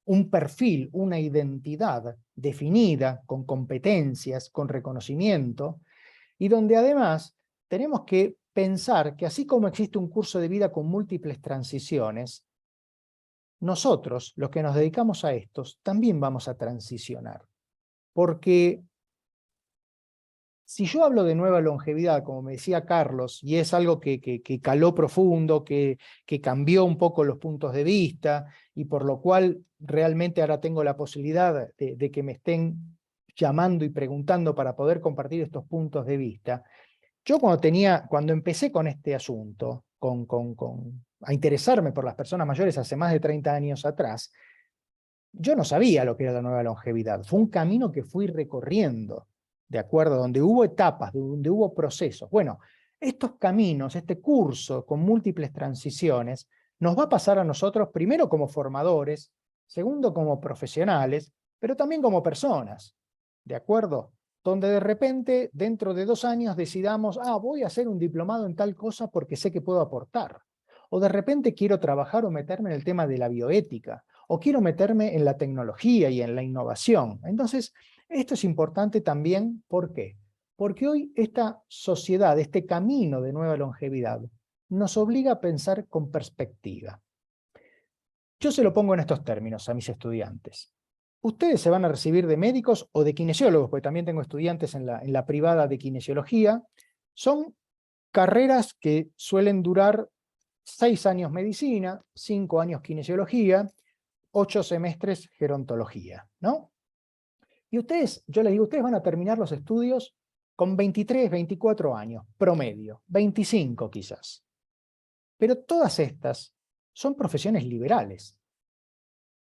un perfil, una identidad definida, con competencias, con reconocimiento, y donde además tenemos que pensar que así como existe un curso de vida con múltiples transiciones, nosotros, los que nos dedicamos a estos, también vamos a transicionar. Porque si yo hablo de nueva longevidad, como me decía Carlos, y es algo que caló profundo, que cambió un poco los puntos de vista, y por lo cual realmente ahora tengo la posibilidad de que me estén llamando y preguntando para poder compartir estos puntos de vista. Yo cuando empecé con este asunto, a interesarme por las personas mayores hace más de 30 años atrás, yo no sabía lo que era la nueva longevidad. Fue un camino que fui recorriendo. ¿de acuerdo? Donde hubo etapas, donde hubo procesos. Bueno, estos caminos, este curso con múltiples transiciones, nos va a pasar a nosotros primero como formadores, segundo como profesionales, pero también como personas, ¿de acuerdo? Donde de repente, dentro de 2 años, decidamos, voy a hacer un diplomado en tal cosa porque sé que puedo aportar. O de repente quiero trabajar o meterme en el tema de la bioética, o quiero meterme en la tecnología y en la innovación. Entonces, esto es importante también, ¿por qué? Porque hoy esta sociedad, este camino de nueva longevidad, nos obliga a pensar con perspectiva. Yo se lo pongo en estos términos a mis estudiantes. Ustedes se van a recibir de médicos o de kinesiólogos, porque también tengo estudiantes en la privada de kinesiología. Son carreras que suelen durar 6 años medicina, 5 años kinesiología, 8 semestres gerontología, ¿no? Y ustedes, yo les digo, ustedes van a terminar los estudios con 23, 24 años, promedio, 25 quizás. Pero todas estas son profesiones liberales.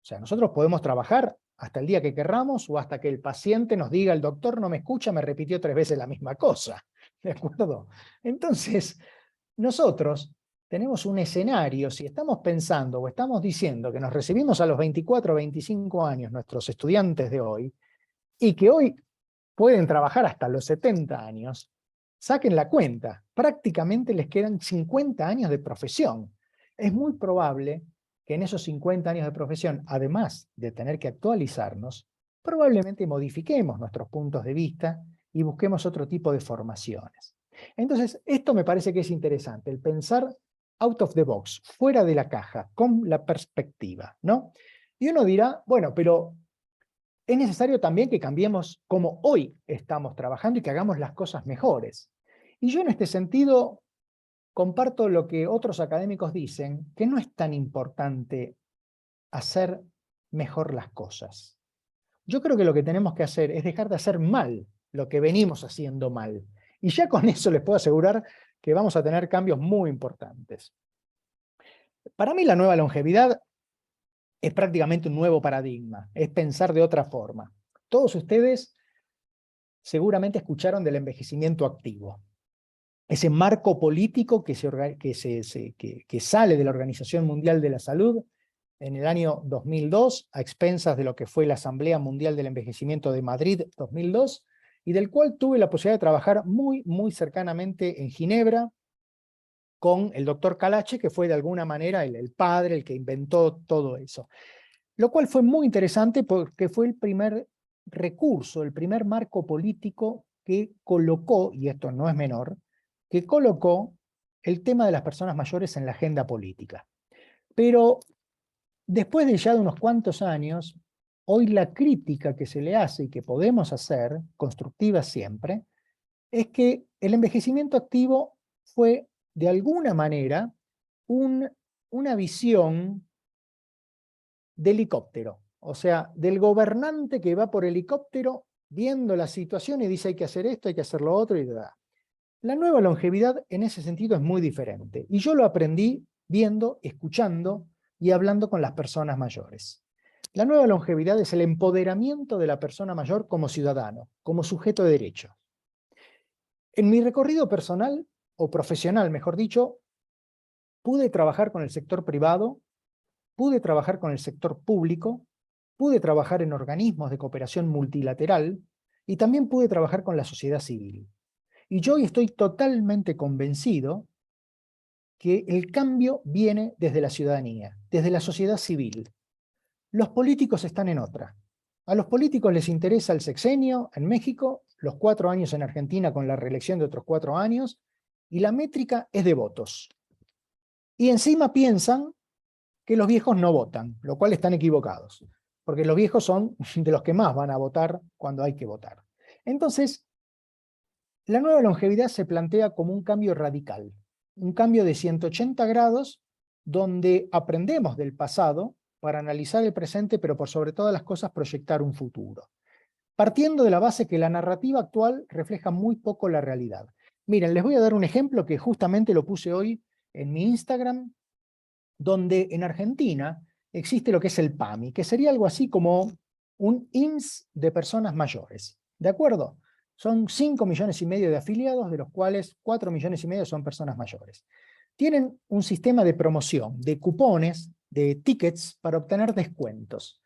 O sea, nosotros podemos trabajar hasta el día que querramos o hasta que el paciente nos diga, el doctor no me escucha, me repitió 3 veces la misma cosa. ¿De acuerdo? Entonces, nosotros tenemos un escenario, si estamos pensando o estamos diciendo que nos recibimos a los 24 o 25 años, nuestros estudiantes de hoy, y que hoy pueden trabajar hasta los 70 años, saquen la cuenta, prácticamente les quedan 50 años de profesión. Es muy probable que en esos 50 años de profesión, además de tener que actualizarnos, probablemente modifiquemos nuestros puntos de vista y busquemos otro tipo de formaciones. Entonces, esto me parece que es interesante, el pensar out of the box, fuera de la caja, con la perspectiva, ¿no? Y uno dirá, bueno, pero es necesario también que cambiemos cómo hoy estamos trabajando y que hagamos las cosas mejores. Y yo en este sentido comparto lo que otros académicos dicen, que no es tan importante hacer mejor las cosas. Yo creo que lo que tenemos que hacer es dejar de hacer mal lo que venimos haciendo mal. Y ya con eso les puedo asegurar que vamos a tener cambios muy importantes. Para mí la nueva longevidad es prácticamente un nuevo paradigma, es pensar de otra forma. Todos ustedes seguramente escucharon del envejecimiento activo. Ese marco político que sale de la Organización Mundial de la Salud en el año 2002, a expensas de lo que fue la Asamblea Mundial del Envejecimiento de Madrid 2002, y del cual tuve la posibilidad de trabajar muy, muy cercanamente en Ginebra con el doctor Calache, que fue de alguna manera el padre, el que inventó todo eso. Lo cual fue muy interesante porque fue el primer recurso, el primer marco político que colocó, y esto no es menor, que colocó el tema de las personas mayores en la agenda política. Pero después de ya de unos cuantos años, hoy la crítica que se le hace y que podemos hacer, constructiva siempre, es que el envejecimiento activo fue de alguna manera una visión de helicóptero, o sea, del gobernante que va por helicóptero viendo la situación y dice hay que hacer esto, hay que hacer lo otro y da. La nueva longevidad en ese sentido es muy diferente y yo lo aprendí viendo, escuchando y hablando con las personas mayores. La nueva longevidad es el empoderamiento de la persona mayor como ciudadano, como sujeto de derecho. En mi recorrido personal, o profesional mejor dicho, pude trabajar con el sector privado, pude trabajar con el sector público, pude trabajar en organismos de cooperación multilateral y también pude trabajar con la sociedad civil. Y yo hoy estoy totalmente convencido que el cambio viene desde la ciudadanía, desde la sociedad civil. Los políticos están en otra. A los políticos les interesa el sexenio en México, los 4 años en Argentina con la reelección de otros 4 años, y la métrica es de votos. Y encima piensan que los viejos no votan, lo cual están equivocados, porque los viejos son de los que más van a votar cuando hay que votar. Entonces, la nueva longevidad se plantea como un cambio radical, un cambio de 180 grados, donde aprendemos del pasado para analizar el presente, pero por sobre todas las cosas proyectar un futuro. Partiendo de la base que la narrativa actual refleja muy poco la realidad. Miren, les voy a dar un ejemplo que justamente lo puse hoy en mi Instagram, donde en Argentina existe lo que es el PAMI, que sería algo así como un IMSS de personas mayores, ¿de acuerdo? Son 5,5 millones de afiliados, de los cuales 4,5 millones son personas mayores. Tienen un sistema de promoción, de cupones, de tickets para obtener descuentos.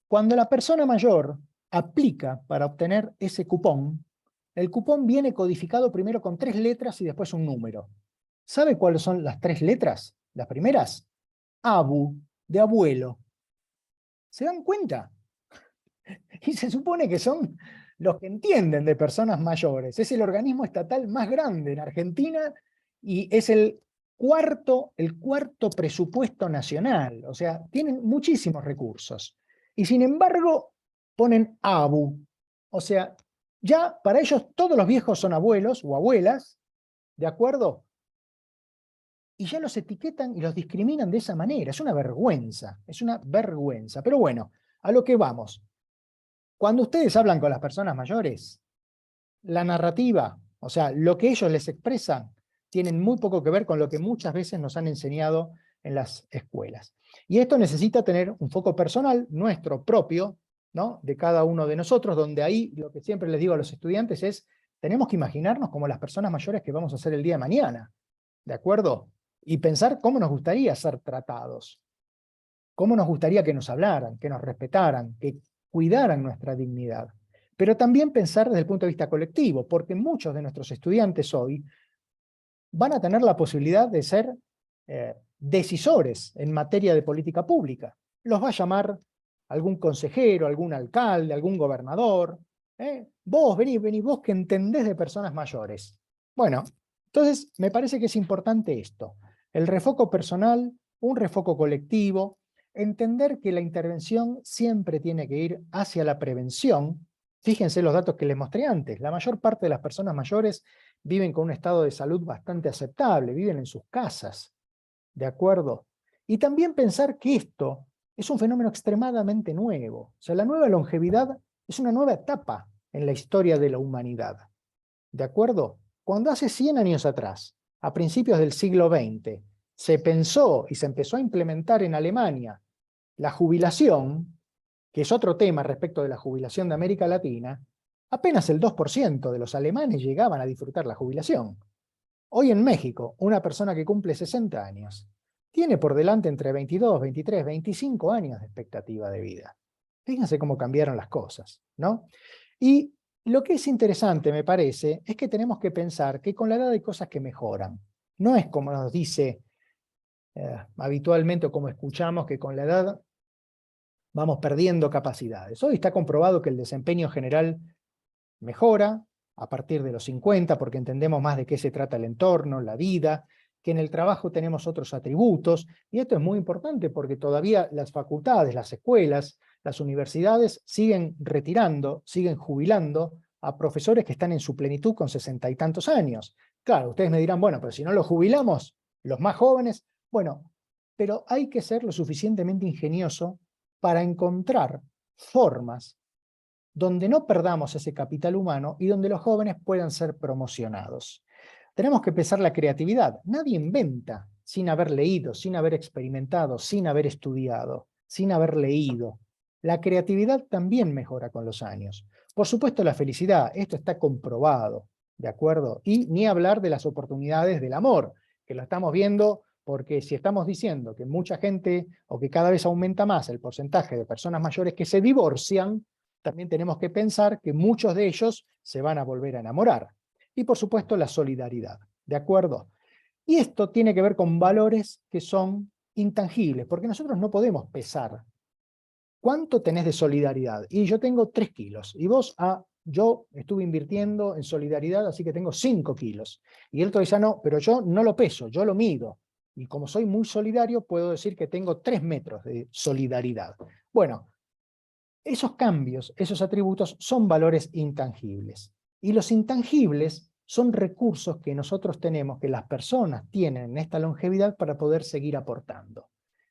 Cuando la persona mayor aplica para obtener ese cupón, el cupón viene codificado primero con 3 letras y después un número. ¿Sabe cuáles son las 3 letras? Las primeras, ABU, de abuelo. ¿Se dan cuenta? Y se supone que son los que entienden de personas mayores. Es el organismo estatal más grande en Argentina y es el cuarto presupuesto nacional. O sea, tienen muchísimos recursos. Y sin embargo, ponen ABU. O sea, ya para ellos todos los viejos son abuelos o abuelas, ¿de acuerdo? Y ya los etiquetan y los discriminan de esa manera. Es una vergüenza, es una vergüenza. Pero bueno, a lo que vamos. Cuando ustedes hablan con las personas mayores, la narrativa, o sea, lo que ellos les expresan, tienen muy poco que ver con lo que muchas veces nos han enseñado en las escuelas. Y esto necesita tener un foco personal, nuestro propio, ¿no? De cada uno de nosotros, donde ahí lo que siempre les digo a los estudiantes es, tenemos que imaginarnos como las personas mayores que vamos a ser el día de mañana, ¿de acuerdo? Y pensar cómo nos gustaría ser tratados, cómo nos gustaría que nos hablaran, que nos respetaran, que cuidaran nuestra dignidad. Pero también pensar desde el punto de vista colectivo, porque muchos de nuestros estudiantes hoy van a tener la posibilidad de ser decisores en materia de política pública. Los va a llamar algún consejero, algún alcalde, algún gobernador. Vos, vení, vos que entendés de personas mayores. Bueno, entonces me parece que es importante esto. El refoco personal, un refoco colectivo, entender que la intervención siempre tiene que ir hacia la prevención. Fíjense los datos que les mostré antes. La mayor parte de las personas mayores viven con un estado de salud bastante aceptable, viven en sus casas, ¿de acuerdo? Y también pensar que esto es un fenómeno extremadamente nuevo. O sea, la nueva longevidad es una nueva etapa en la historia de la humanidad, ¿de acuerdo? Cuando hace 100 años atrás, a principios del siglo XX, se pensó y se empezó a implementar en Alemania la jubilación, que es otro tema respecto de la jubilación de América Latina, apenas el 2% de los alemanes llegaban a disfrutar la jubilación. Hoy en México, una persona que cumple 60 años tiene por delante entre 22, 23, 25 años de expectativa de vida. Fíjense cómo cambiaron las cosas, ¿no? Y lo que es interesante, me parece, es que tenemos que pensar que con la edad hay cosas que mejoran. No es como nos dice habitualmente o como escuchamos que con la edad vamos perdiendo capacidades. Hoy está comprobado que el desempeño general mejora a partir de los 50, porque entendemos más de qué se trata el entorno, la vida, que en el trabajo tenemos otros atributos, y esto es muy importante porque todavía las facultades, las escuelas, las universidades siguen retirando, siguen jubilando a profesores que están en su plenitud con 60 y tantos años. Claro, ustedes me dirán, bueno, pero si no los jubilamos, los más jóvenes, bueno, pero hay que ser lo suficientemente ingenioso para encontrar formas donde no perdamos ese capital humano y donde los jóvenes puedan ser promocionados. Tenemos que pensar la creatividad. Nadie inventa sin haber leído, sin haber experimentado, sin haber estudiado, sin haber leído. La creatividad también mejora con los años. Por supuesto la felicidad, esto está comprobado, ¿de acuerdo? Y ni hablar de las oportunidades del amor, que lo estamos viendo porque si estamos diciendo que mucha gente, o que cada vez aumenta más el porcentaje de personas mayores que se divorcian, también tenemos que pensar que muchos de ellos se van a volver a enamorar. Y por supuesto la solidaridad, ¿de acuerdo? Y esto tiene que ver con valores que son intangibles, porque nosotros no podemos pesar. ¿Cuánto tenés de solidaridad? Y yo tengo 3 kilos, y vos, yo estuve invirtiendo en solidaridad, así que tengo 5 kilos. Y el otro dice, no, pero yo no lo peso, yo lo mido. Y como soy muy solidario, puedo decir que tengo 3 metros de solidaridad. Bueno, esos cambios, esos atributos son valores intangibles. Y los intangibles son recursos que nosotros tenemos, que las personas tienen en esta longevidad para poder seguir aportando.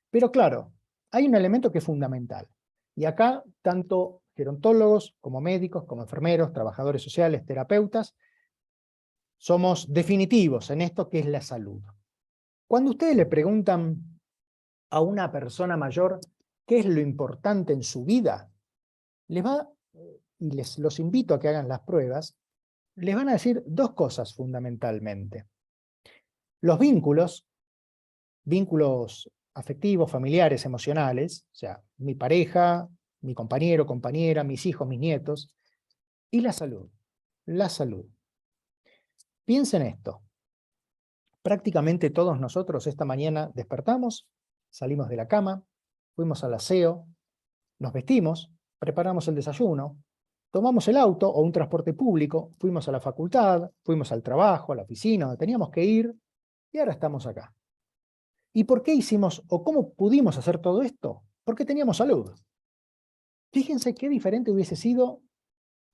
Pero claro, hay un elemento que es fundamental. Y acá, tanto gerontólogos, como médicos, como enfermeros, trabajadores sociales, terapeutas, somos definitivos en esto que es la salud. Cuando ustedes le preguntan a una persona mayor qué es lo importante en su vida, les va, y los invito a que hagan las pruebas, les van a decir dos cosas fundamentalmente. Los vínculos afectivos, familiares, emocionales, o sea, mi pareja, mi compañero, compañera, mis hijos, mis nietos, y la salud. La salud. Piensen esto. Prácticamente todos nosotros esta mañana despertamos, salimos de la cama, fuimos al aseo, nos vestimos, preparamos el desayuno, tomamos el auto o un transporte público, fuimos a la facultad, fuimos al trabajo, a la oficina, donde teníamos que ir, y ahora estamos acá. ¿Y por qué hicimos o cómo pudimos hacer todo esto? Porque teníamos salud. Fíjense qué diferente hubiese sido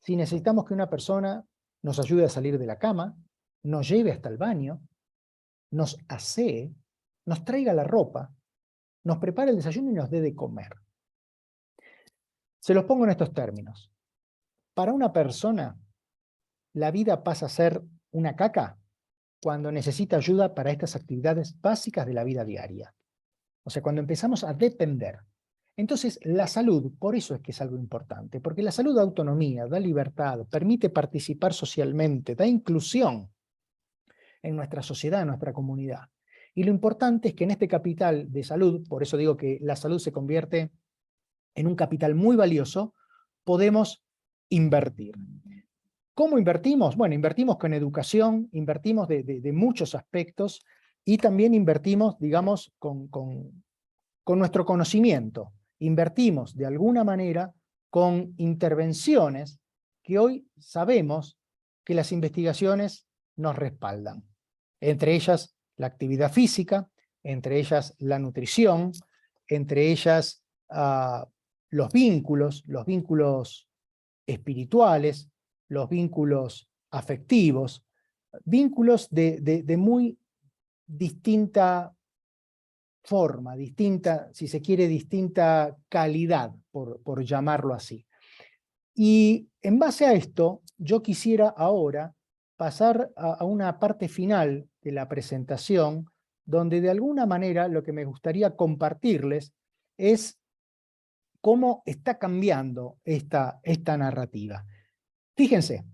si necesitamos que una persona nos ayude a salir de la cama, nos lleve hasta el baño, nos asee, nos traiga la ropa, nos prepare el desayuno y nos dé de comer. Se los pongo en estos términos. Para una persona, la vida pasa a ser una caca cuando necesita ayuda para estas actividades básicas de la vida diaria. O sea, cuando empezamos a depender. Entonces, la salud, por eso es que es algo importante, porque la salud da autonomía, da libertad, permite participar socialmente, da inclusión en nuestra sociedad, en nuestra comunidad. Y lo importante es que en este capital de salud, por eso digo que la salud se convierte en un capital muy valioso, podemos invertir. ¿Cómo invertimos? Bueno, invertimos con educación, invertimos de muchos aspectos y también invertimos, digamos, con nuestro conocimiento. Invertimos de alguna manera con intervenciones que hoy sabemos que las investigaciones nos respaldan. Entre ellas la actividad física, entre ellas la nutrición, entre ellas los vínculos espirituales, los vínculos afectivos, vínculos de muy distinta forma, distinta, si se quiere, distinta calidad, por llamarlo así. Y en base a esto, yo quisiera ahora pasar a una parte final de la presentación, donde de alguna manera lo que me gustaría compartirles es cómo está cambiando esta narrativa. Fíjense,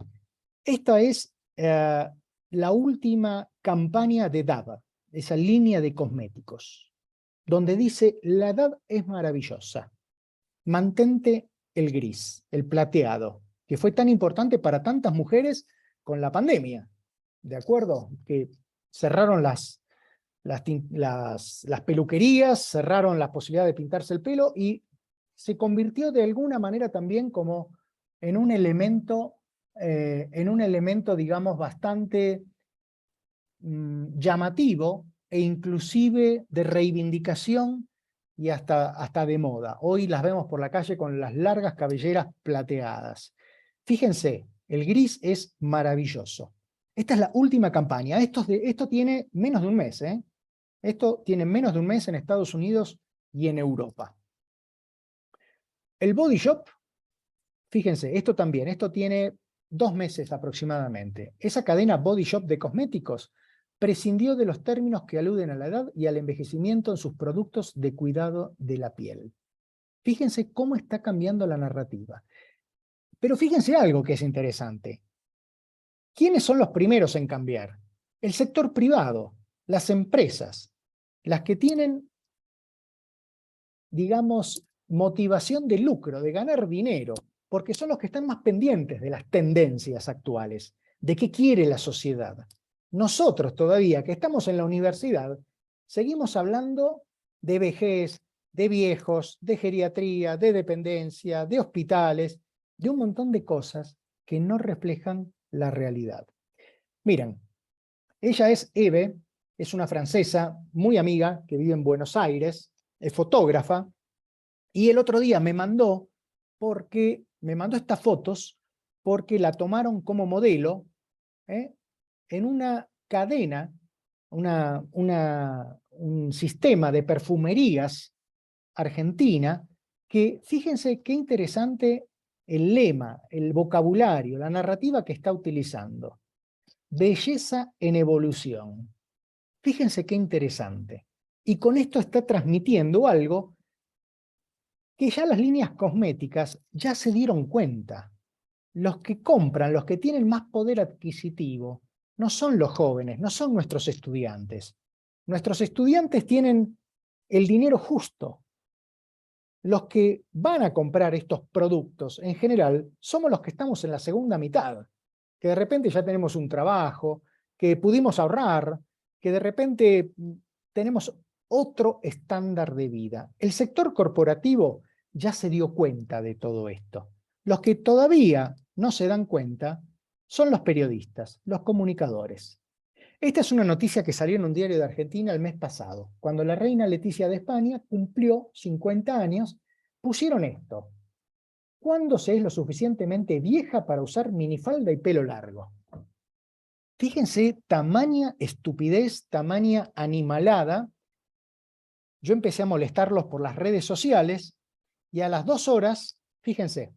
esta es la última campaña de Dove, esa línea de cosméticos, donde dice: la edad es maravillosa, mantente el gris, el plateado, que fue tan importante para tantas mujeres con la pandemia, ¿de acuerdo? Que cerraron las peluquerías, cerraron la posibilidad de pintarse el pelo y se convirtió de alguna manera también como en un elemento, digamos, bastante llamativo e inclusive de reivindicación y hasta de moda. Hoy las vemos por la calle con las largas cabelleras plateadas. Fíjense, el gris es maravilloso. Esta es la última campaña. Esto tiene menos de un mes, ¿eh? Esto tiene menos de un mes en Estados Unidos y en Europa. El Body Shop, fíjense, esto tiene 2 meses aproximadamente. Esa cadena Body Shop de cosméticos prescindió de los términos que aluden a la edad y al envejecimiento en sus productos de cuidado de la piel. Fíjense cómo está cambiando la narrativa. Pero fíjense algo que es interesante. ¿Quiénes son los primeros en cambiar? El sector privado, las empresas, las que tienen, digamos, motivación de lucro, de ganar dinero, porque son los que están más pendientes de las tendencias actuales, de qué quiere la sociedad. Nosotros todavía, que estamos en la universidad, seguimos hablando de vejez, de viejos, de geriatría, de dependencia, de hospitales, de un montón de cosas que no reflejan la realidad. Miren, ella es Eve, es una francesa muy amiga que vive en Buenos Aires, es fotógrafa, y el otro día me mandó estas fotos porque la tomaron como modelo en una cadena, un sistema de perfumerías argentina, que fíjense qué interesante el lema, el vocabulario, la narrativa que está utilizando. Belleza en evolución. Fíjense qué interesante. Y con esto está transmitiendo algo que ya las líneas cosméticas ya se dieron cuenta. los que compran, los que tienen más poder adquisitivo, no son los jóvenes, no son nuestros estudiantes. Nuestros estudiantes tienen el dinero justo. Los que van a comprar estos productos, en general, somos los que estamos en la segunda mitad, que de repente ya tenemos un trabajo, que pudimos ahorrar, que de repente tenemos otro estándar de vida. El sector corporativo ya se dio cuenta de todo esto. Los que todavía no se dan cuenta son los periodistas, los comunicadores. Esta es una noticia que salió en un diario de Argentina el mes pasado. Cuando la reina Leticia de España cumplió 50 años, pusieron esto. ¿Cuándo se es lo suficientemente vieja para usar minifalda y pelo largo? Fíjense, tamaña estupidez, tamaña animalada. Yo empecé a molestarlos por las redes sociales y a las 2 horas, fíjense,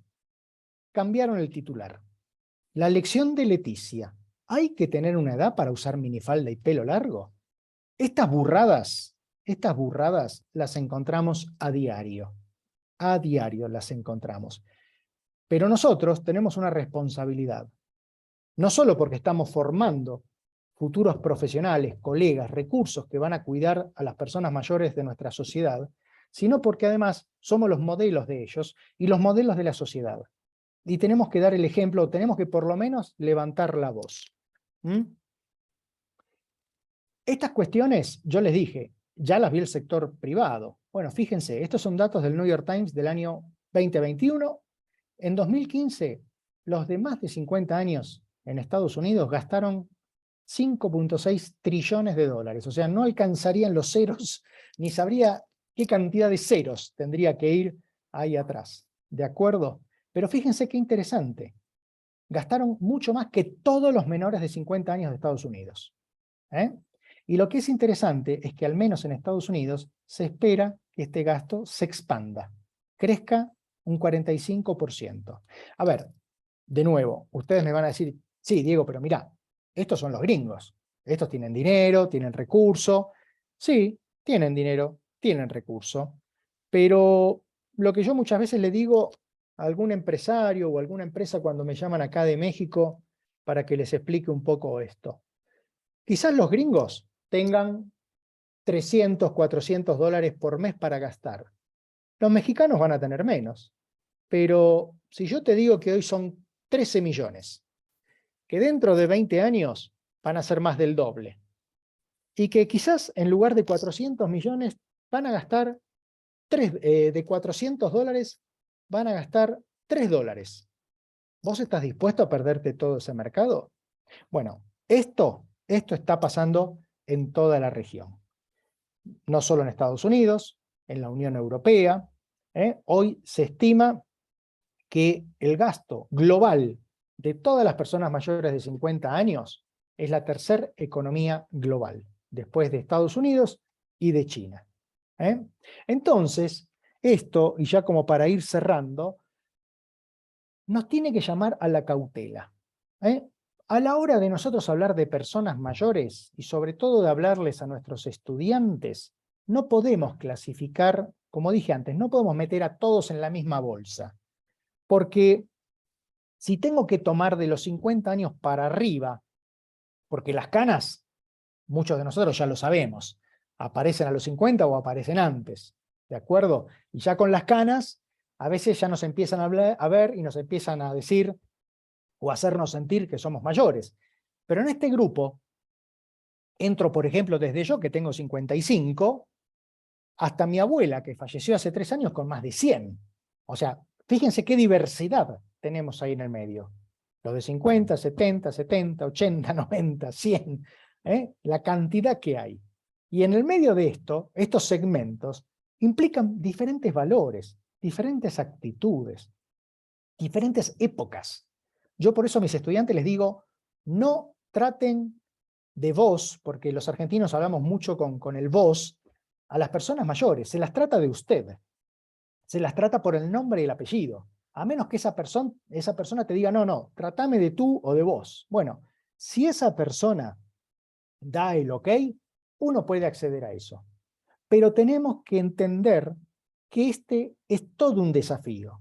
cambiaron el titular. La lección de Leticia. ¿Hay que tener una edad para usar minifalda y pelo largo? Estas burradas las encontramos a diario. A diario las encontramos. Pero nosotros tenemos una responsabilidad. No solo porque estamos formando futuros profesionales, colegas, recursos que van a cuidar a las personas mayores de nuestra sociedad, sino porque además somos los modelos de ellos y los modelos de la sociedad. Y tenemos que dar el ejemplo, tenemos que por lo menos levantar la voz. Estas cuestiones, yo les dije, ya las vi el sector privado. Bueno, fíjense, estos son datos del New York Times del año 2021. En 2015, los de más de 50 años en Estados Unidos gastaron 5.6 trillones de dólares. O sea, no alcanzarían los ceros, ni sabría qué cantidad de ceros tendría que ir ahí atrás. ¿De acuerdo? Pero fíjense qué interesante. Gastaron mucho más que todos los menores de 50 años de Estados Unidos. Y lo que es interesante es que al menos en Estados Unidos se espera que este gasto se expanda, crezca un 45%. A ver, de nuevo, ustedes me van a decir, sí, Diego, pero mirá, estos son los gringos. Estos tienen dinero, tienen recurso. Sí, tienen dinero, tienen recurso. Pero lo que yo muchas veces le digo a algún empresario o alguna empresa cuando me llaman acá de México para que les explique un poco esto. Quizás los gringos tengan 300, 400 dólares por mes para gastar. Los mexicanos van a tener menos. Pero si yo te digo que hoy son 13 millones, que dentro de 20 años van a ser más del doble, y que quizás en lugar de 400 millones van a gastar de 400 dólares, van a gastar 3 dólares. ¿Vos estás dispuesto a perderte todo ese mercado? Bueno, esto está pasando en toda la región. No solo en Estados Unidos, en la Unión Europea. Hoy se estima que el gasto global de todas las personas mayores de 50 años es la tercera economía global, después de Estados Unidos y de China. Entonces, esto, y ya como para ir cerrando, nos tiene que llamar a la cautela. A la hora de nosotros hablar de personas mayores, y sobre todo de hablarles a nuestros estudiantes, no podemos clasificar, como dije antes, no podemos meter a todos en la misma bolsa. Porque si tengo que tomar de los 50 años para arriba, porque las canas, muchos de nosotros ya lo sabemos, aparecen a los 50 o aparecen antes, ¿de acuerdo? Y ya con las canas, a veces ya nos empiezan a ver y nos empiezan a decir o hacernos sentir que somos mayores. Pero en este grupo, entro por ejemplo desde yo que tengo 55, hasta mi abuela que falleció hace 3 años con más de 100. O sea, fíjense qué diversidad tenemos ahí en el medio. Los de 50, 70, 70, 80, 90, 100. La cantidad que hay. Y en el medio de esto, estos segmentos implican diferentes valores, diferentes actitudes, diferentes épocas. Yo por eso a mis estudiantes les digo, no traten de vos, porque los argentinos hablamos mucho con el vos, a las personas mayores. Se las trata de usted. Se las trata por el nombre y el apellido. A menos que esa persona te diga, no, trátame de tú o de vos. Bueno, si esa persona da el ok, uno puede acceder a eso. Pero tenemos que entender que este es todo un desafío.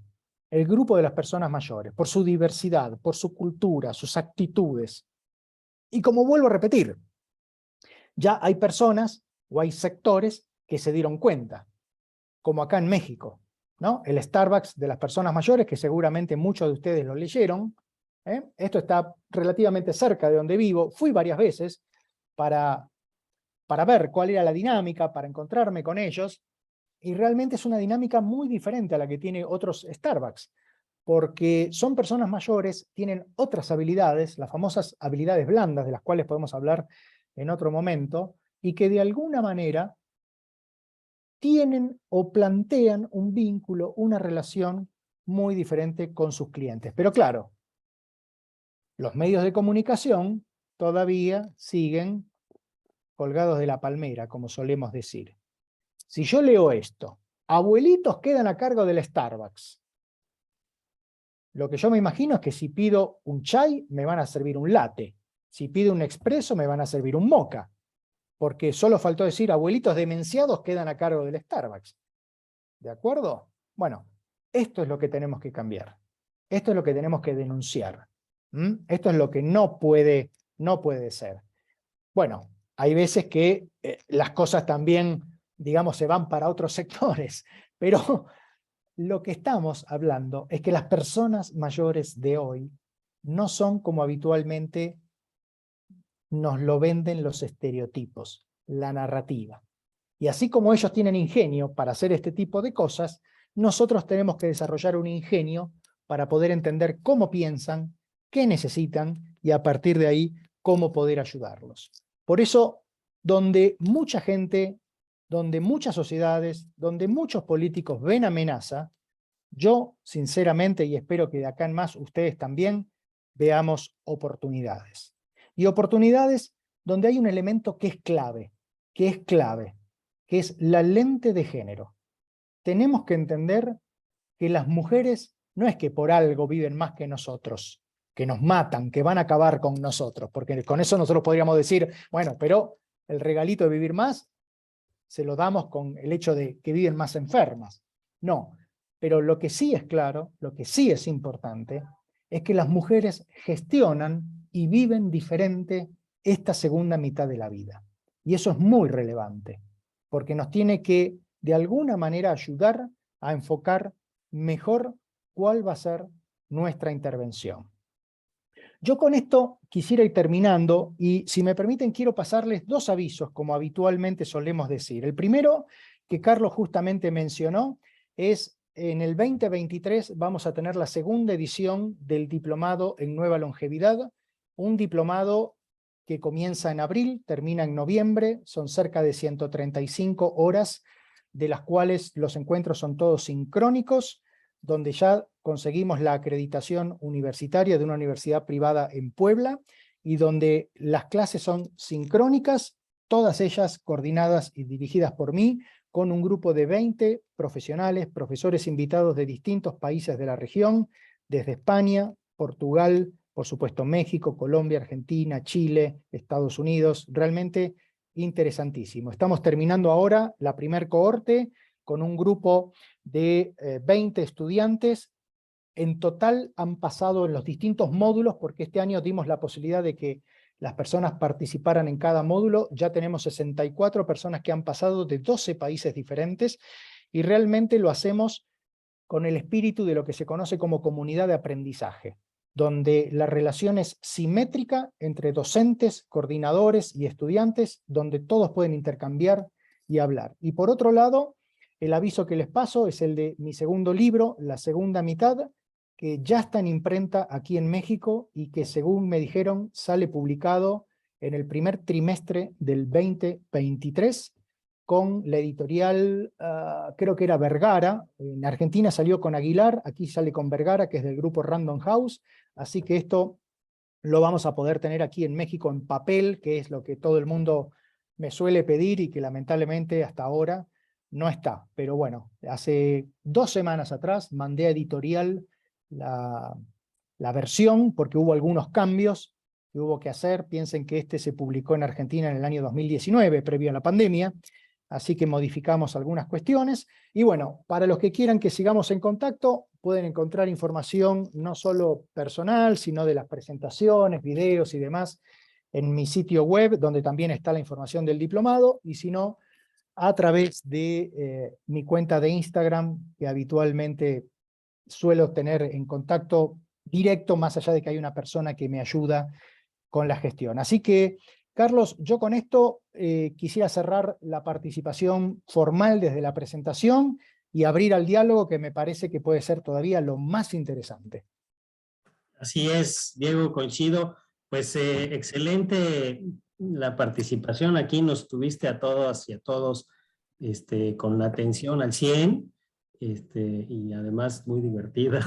el grupo de las personas mayores, por su diversidad, por su cultura, sus actitudes. Y como vuelvo a repetir, ya hay personas o hay sectores que se dieron cuenta, como acá en México, ¿no? El Starbucks de las personas mayores, que seguramente muchos de ustedes lo leyeron. Esto está relativamente cerca de donde vivo. Fui varias veces para ver cuál era la dinámica, para encontrarme con ellos, y realmente es una dinámica muy diferente a la que tiene otros Starbucks, porque son personas mayores, tienen otras habilidades, las famosas habilidades blandas, de las cuales podemos hablar en otro momento, y que de alguna manera tienen o plantean un vínculo, una relación muy diferente con sus clientes. Pero claro, los medios de comunicación todavía siguen colgados de la palmera, como solemos decir. Si yo leo esto, abuelitos quedan a cargo del Starbucks, lo que yo me imagino es que si pido un chai, me van a servir un latte. Si pido un expreso, me van a servir un mocha. Porque solo faltó decir, abuelitos demenciados quedan a cargo del Starbucks. ¿De acuerdo? Bueno, esto es lo que tenemos que cambiar. Esto es lo que tenemos que denunciar. Esto es lo que no puede ser. Bueno, hay veces que las cosas también, digamos, se van para otros sectores, pero lo que estamos hablando es que las personas mayores de hoy no son como habitualmente nos lo venden los estereotipos, la narrativa. Y así como ellos tienen ingenio para hacer este tipo de cosas, nosotros tenemos que desarrollar un ingenio para poder entender cómo piensan, qué necesitan y a partir de ahí cómo poder ayudarlos. Por eso, donde mucha gente, donde muchas sociedades, donde muchos políticos ven amenaza, yo sinceramente, y espero que de acá en más ustedes también, veamos oportunidades. Y oportunidades donde hay un elemento que es clave, que es la lente de género. Tenemos que entender que las mujeres no es que por algo viven más que nosotros, que nos matan, que van a acabar con nosotros, porque con eso nosotros podríamos decir, bueno, pero el regalito de vivir más se lo damos con el hecho de que viven más enfermas. No, pero lo que sí es claro, lo que sí es importante, es que las mujeres gestionan y viven diferente esta segunda mitad de la vida. Y eso es muy relevante, porque nos tiene que, de alguna manera, ayudar a enfocar mejor cuál va a ser nuestra intervención. Yo con esto quisiera ir terminando y, si me permiten, quiero pasarles dos avisos, como habitualmente solemos decir. El primero, que Carlos justamente mencionó, es en el 2023 vamos a tener la segunda edición del Diplomado en Nueva Longevidad, un diplomado que comienza en abril, termina en noviembre, son cerca de 135 horas, de las cuales los encuentros son todos sincrónicos, donde ya conseguimos la acreditación universitaria de una universidad privada en Puebla, y donde las clases son sincrónicas, todas ellas coordinadas y dirigidas por mí, con un grupo de 20 profesionales, profesores invitados de distintos países de la región, desde España, Portugal, por supuesto México, Colombia, Argentina, Chile, Estados Unidos, realmente interesantísimo. Estamos terminando ahora la primer cohorte con un grupo de 20 estudiantes. En total han pasado en los distintos módulos, porque este año dimos la posibilidad de que las personas participaran en cada módulo. Ya tenemos 64 personas que han pasado de 12 países diferentes, y realmente lo hacemos con el espíritu de lo que se conoce como comunidad de aprendizaje, donde la relación es simétrica entre docentes, coordinadores y estudiantes, donde todos pueden intercambiar y hablar. Y por otro lado, el aviso que les paso es el de mi segundo libro, La Segunda Mitad, que ya está en imprenta aquí en México y que, según me dijeron, sale publicado en el primer trimestre del 2023 con la editorial, creo que era Vergara. En Argentina salió con Aguilar, aquí sale con Vergara, que es del grupo Random House, así que esto lo vamos a poder tener aquí en México en papel, que es lo que todo el mundo me suele pedir y que lamentablemente hasta ahora no está. Pero bueno, hace 2 semanas atrás mandé a editorial la versión, porque hubo algunos cambios que hubo que hacer. Piensen que este se publicó en Argentina en el año 2019, previo a la pandemia, así que modificamos algunas cuestiones. Y bueno, para los que quieran que sigamos en contacto, pueden encontrar información no solo personal, sino de las presentaciones, videos y demás, en mi sitio web, donde también está la información del diplomado, y si no, a través de mi cuenta de Instagram, que habitualmente suelo tener en contacto directo, más allá de que hay una persona que me ayuda con la gestión. Así que, Carlos, yo con esto quisiera cerrar la participación formal desde la presentación y abrir al diálogo, que me parece que puede ser todavía lo más interesante. Así es, Diego, coincido. Pues excelente la participación aquí, nos tuviste a todas y a todos con la atención al 100, y además muy divertida,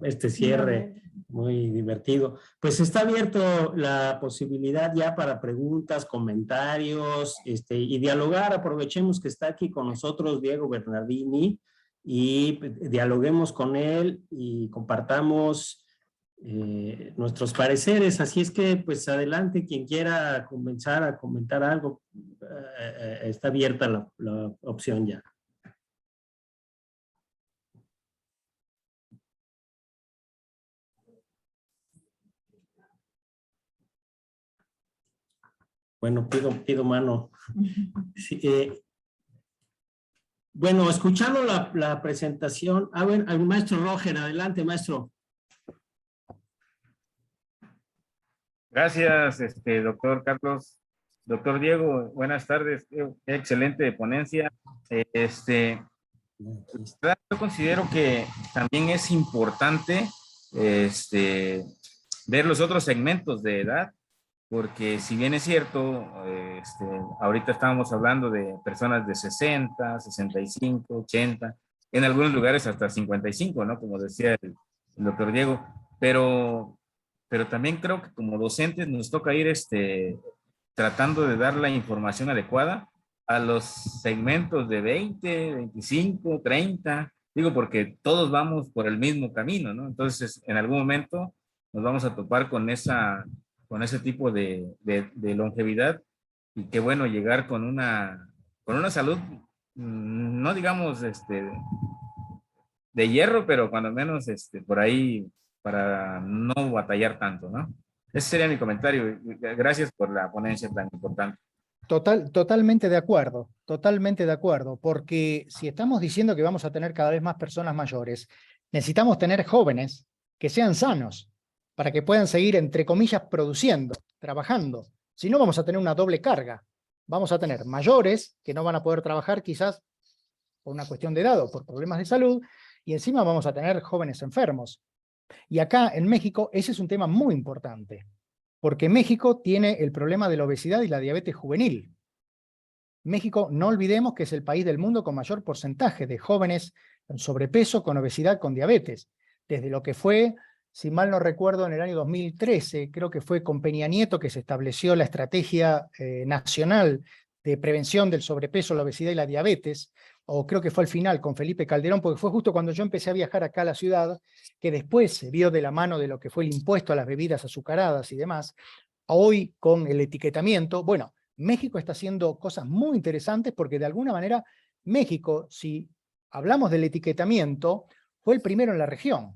este cierre muy divertido. Pues está abierto la posibilidad ya para preguntas, comentarios, y dialogar. Aprovechemos que está aquí con nosotros Diego Bernardini y dialoguemos con él y compartamos nuestros pareceres. Así es que, pues adelante, quien quiera comenzar a comentar algo, está abierta la opción ya. Bueno, pido mano. Sí, bueno, escuchando la presentación, ver, al maestro Roger, adelante, maestro. Gracias, doctor Carlos. Doctor Diego, buenas tardes. Excelente ponencia. Yo considero que también es importante ver los otros segmentos de edad, porque si bien es cierto, ahorita estábamos hablando de personas de 60, 65, 80, en algunos lugares hasta 55, ¿no? Como decía el doctor Diego, pero también creo que como docentes nos toca ir tratando de dar la información adecuada a los segmentos de 20, 25, 30, digo porque todos vamos por el mismo camino, ¿no? Entonces, en algún momento nos vamos a topar con ese tipo de longevidad, y qué bueno llegar con una salud, no digamos de hierro, pero cuando menos por ahí, para no batallar tanto, ¿no? Ese sería mi comentario. Gracias por la ponencia tan importante. Totalmente de acuerdo, porque si estamos diciendo que vamos a tener cada vez más personas mayores, necesitamos tener jóvenes que sean sanos, para que puedan seguir, entre comillas, produciendo, trabajando. Si no, vamos a tener una doble carga. Vamos a tener mayores que no van a poder trabajar quizás por una cuestión de edad o por problemas de salud, y encima vamos a tener jóvenes enfermos. Y acá en México ese es un tema muy importante, porque México tiene el problema de la obesidad y la diabetes juvenil. México, no olvidemos que es el país del mundo con mayor porcentaje de jóvenes en sobrepeso, con obesidad, con diabetes. Desde lo que fue, si mal no recuerdo, en el año 2013, creo que fue con Peña Nieto que se estableció la Estrategia Nacional de Prevención del Sobrepeso, la Obesidad y la Diabetes, o creo que fue al final con Felipe Calderón, porque fue justo cuando yo empecé a viajar acá a la ciudad, que después se vio de la mano de lo que fue el impuesto a las bebidas azucaradas y demás. Hoy con el etiquetamiento, bueno, México está haciendo cosas muy interesantes, porque de alguna manera México, si hablamos del etiquetamiento, fue el primero en la región.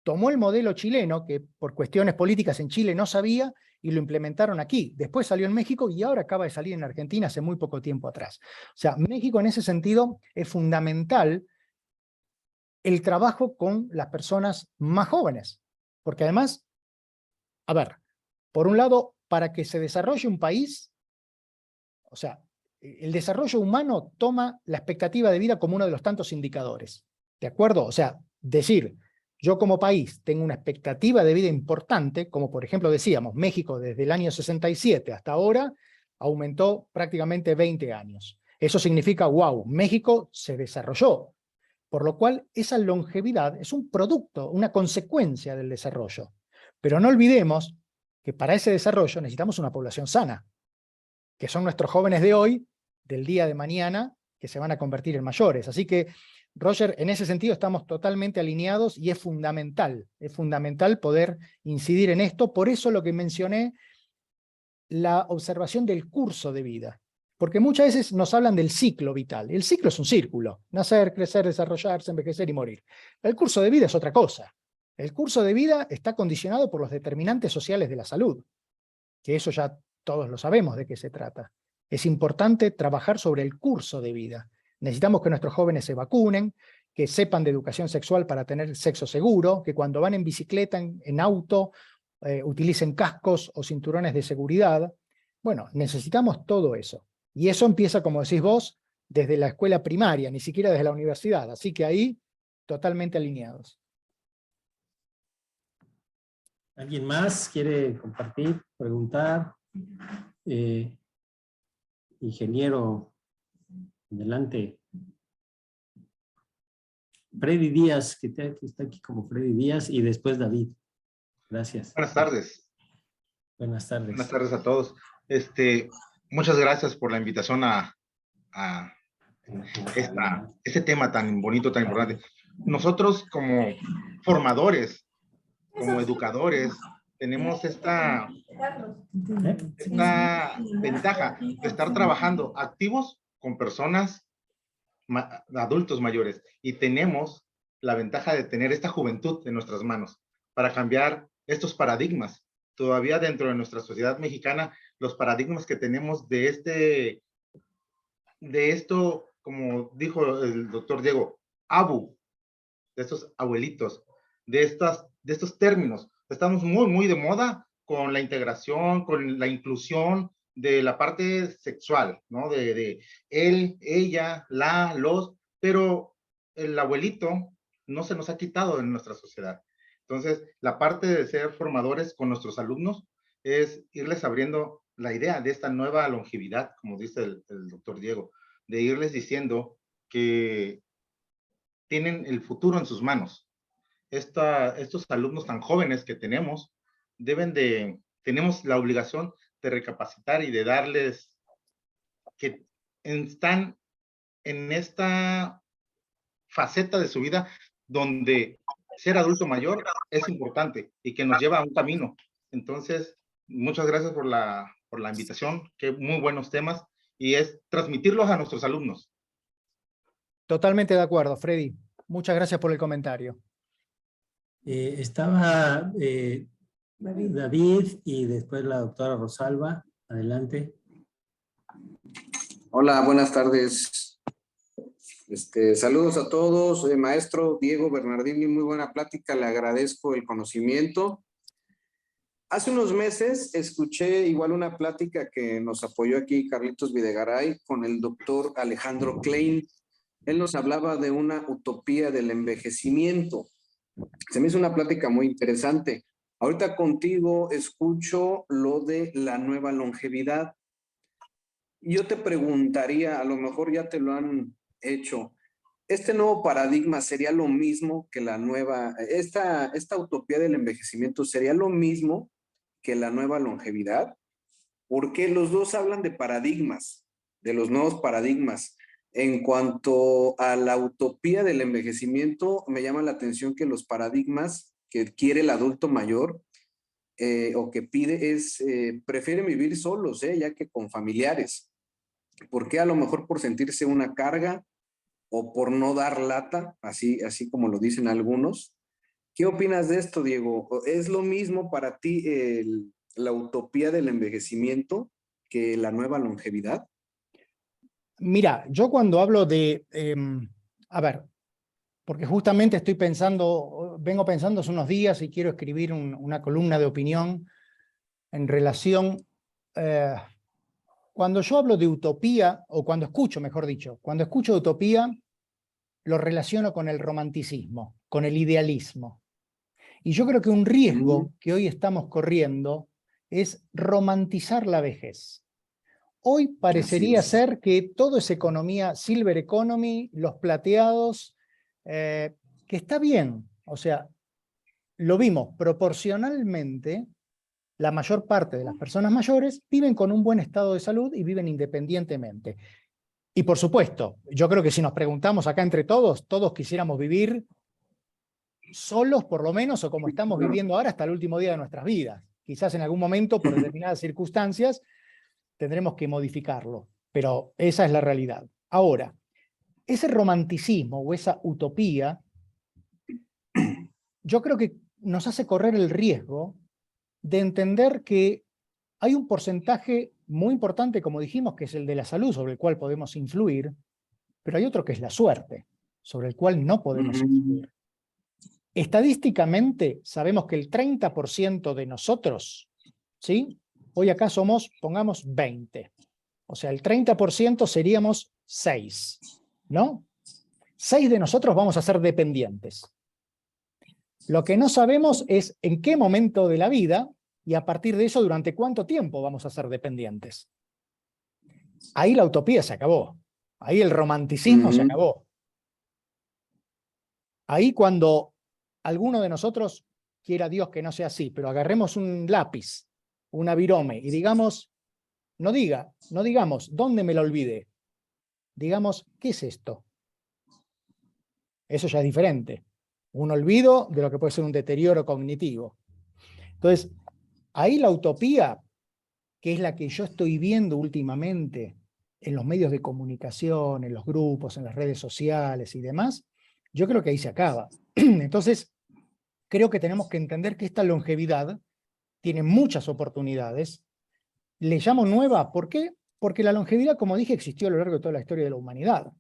Tomó el modelo chileno, que por cuestiones políticas en Chile no sabía, y lo implementaron aquí. Después salió en México y ahora acaba de salir en Argentina hace muy poco tiempo atrás. O sea, México en ese sentido es fundamental el trabajo con las personas más jóvenes. Porque además, a ver, por un lado, para que se desarrolle un país, o sea, el desarrollo humano toma la expectativa de vida como uno de los tantos indicadores. ¿De acuerdo? O sea, decir, yo como país tengo una expectativa de vida importante, como por ejemplo decíamos, México desde el año 67 hasta ahora aumentó prácticamente 20 años. Eso significa, wow, México se desarrolló. Por lo cual, esa longevidad es un producto, una consecuencia del desarrollo. Pero no olvidemos que para ese desarrollo necesitamos una población sana, que son nuestros jóvenes de hoy, del día de mañana, que se van a convertir en mayores. Así que, Roger, en ese sentido estamos totalmente alineados y es fundamental poder incidir en esto. Por eso lo que mencioné, la observación del curso de vida. Porque muchas veces nos hablan del ciclo vital. El ciclo es un círculo: nacer, crecer, desarrollarse, envejecer y morir. El curso de vida es otra cosa. El curso de vida está condicionado por los determinantes sociales de la salud, que eso ya todos lo sabemos de qué se trata. Es importante trabajar sobre el curso de vida. Necesitamos que nuestros jóvenes se vacunen, que sepan de educación sexual para tener sexo seguro, que cuando van en bicicleta, en auto, utilicen cascos o cinturones de seguridad. Bueno, necesitamos todo eso. Y eso empieza, como decís vos, desde la escuela primaria, ni siquiera desde la universidad. Así que ahí, totalmente alineados. ¿Alguien más quiere compartir, preguntar? Ingeniero, adelante. Freddy Díaz, que está aquí como Freddy Díaz, y después David. Gracias. Buenas tardes. Buenas tardes. Buenas tardes a todos. Muchas gracias por la invitación a este tema tan bonito, tan importante. Nosotros como formadores, como educadores, tenemos esta ventaja de estar trabajando activos con personas, adultos mayores, y tenemos la ventaja de tener esta juventud en nuestras manos para cambiar estos paradigmas. Todavía dentro de nuestra sociedad mexicana, los paradigmas que tenemos de esto, como dijo el doctor Diego, de estos abuelitos, de estos términos. Estamos muy de moda con la integración, con la inclusión de la parte sexual, ¿no? De él, ella, los, pero el abuelito no se nos ha quitado en nuestra sociedad. Entonces, la parte de ser formadores con nuestros alumnos es irles abriendo la idea de esta nueva longevidad, como dice el doctor Diego, de irles diciendo que tienen el futuro en sus manos. Estos alumnos tan jóvenes que tenemos, tenemos la obligación de recapacitar y de darles que están en esta faceta de su vida donde ser adulto mayor es importante y que nos lleva a un camino. Entonces, muchas gracias por la invitación, que muy buenos temas, y es transmitirlos a nuestros alumnos. Totalmente de acuerdo, Freddy. Muchas gracias por el comentario. Estaba David y después la doctora Rosalba. Adelante. Hola, buenas tardes. Saludos a todos. Maestro Diego Bernardini, muy buena plática. Le agradezco el conocimiento. Hace unos meses escuché igual una plática que nos apoyó aquí Carlitos Videgaray con el doctor Alejandro Klein. Él nos hablaba de una utopía del envejecimiento. Se me hizo una plática muy interesante. Ahorita contigo escucho lo de la nueva longevidad. Yo te preguntaría, a lo mejor ya te lo han hecho, ¿este nuevo paradigma sería lo mismo que la nueva, esta utopía del envejecimiento sería lo mismo que la nueva longevidad? Porque los dos hablan de paradigmas, de los nuevos paradigmas. En cuanto a la utopía del envejecimiento, me llama la atención que los paradigmas que quiere el adulto mayor o que pide es, prefieren vivir solos, ya que con familiares. ¿Por qué? A lo mejor por sentirse una carga o por no dar lata, así como lo dicen algunos. ¿Qué opinas de esto, Diego? ¿Es lo mismo para ti la utopía del envejecimiento que la nueva longevidad? Mira, yo cuando hablo de, a ver, porque justamente vengo pensando hace unos días y quiero escribir una columna de opinión en relación, cuando yo hablo de utopía, o cuando escucho, mejor dicho, cuando escucho utopía, lo relaciono con el romanticismo, con el idealismo. Y yo creo que un riesgo que hoy estamos corriendo es romantizar la vejez. Hoy parecería ser que todo es economía, silver economy, los plateados, que está bien. O sea, lo vimos proporcionalmente, la mayor parte de las personas mayores viven con un buen estado de salud y viven independientemente. Y por supuesto, yo creo que si nos preguntamos acá entre todos quisiéramos vivir solos por lo menos, o como estamos viviendo ahora hasta el último día de nuestras vidas. Quizás en algún momento, por determinadas circunstancias, tendremos que modificarlo. pero esa es la realidad. Ahora, ese romanticismo o esa utopía, yo creo que nos hace correr el riesgo de entender que hay un porcentaje muy importante, como dijimos, que es el de la salud, sobre el cual podemos influir, pero hay otro que es la suerte, sobre el cual no podemos influir. Estadísticamente, sabemos que el 30% de nosotros, ¿sí? Hoy acá somos, pongamos, 20. O sea, el 30% seríamos 6, ¿no? 6 de nosotros vamos a ser dependientes. Lo que no sabemos es en qué momento de la vida y a partir de eso durante cuánto tiempo vamos a ser dependientes. Ahí la utopía se acabó. Ahí el romanticismo se acabó. Ahí cuando alguno de nosotros, quiera Dios que no sea así, pero agarremos un lápiz, una virome y digamos, no digamos, ¿dónde me lo olvidé? Digamos, ¿qué es esto? Eso ya es diferente. Un olvido de lo que puede ser un deterioro cognitivo. Entonces, ahí la utopía, que es la que yo estoy viendo últimamente en los medios de comunicación, en los grupos, en las redes sociales y demás, yo creo que ahí se acaba. Entonces, creo que tenemos que entender que esta longevidad tiene muchas oportunidades. Le llamo nueva, ¿por qué? Porque la longevidad, como dije, existió a lo largo de toda la historia de la humanidad.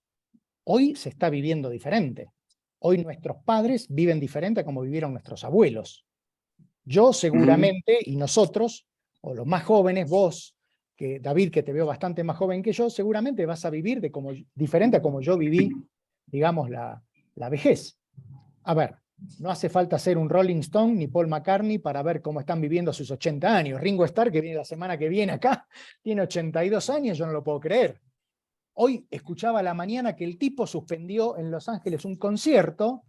Hoy se está viviendo diferente. Hoy nuestros padres viven diferente a como vivieron nuestros abuelos. Yo seguramente, y nosotros, o los más jóvenes, vos, que David, que te veo bastante más joven que yo, seguramente vas a vivir diferente a como yo viví, digamos, la vejez. A ver, no hace falta ser un Rolling Stone ni Paul McCartney para ver cómo están viviendo sus 80 años. Ringo Starr, que viene la semana que viene acá, tiene 82 años, yo no lo puedo creer. Hoy escuchaba a la mañana que el tipo suspendió en Los Ángeles un concierto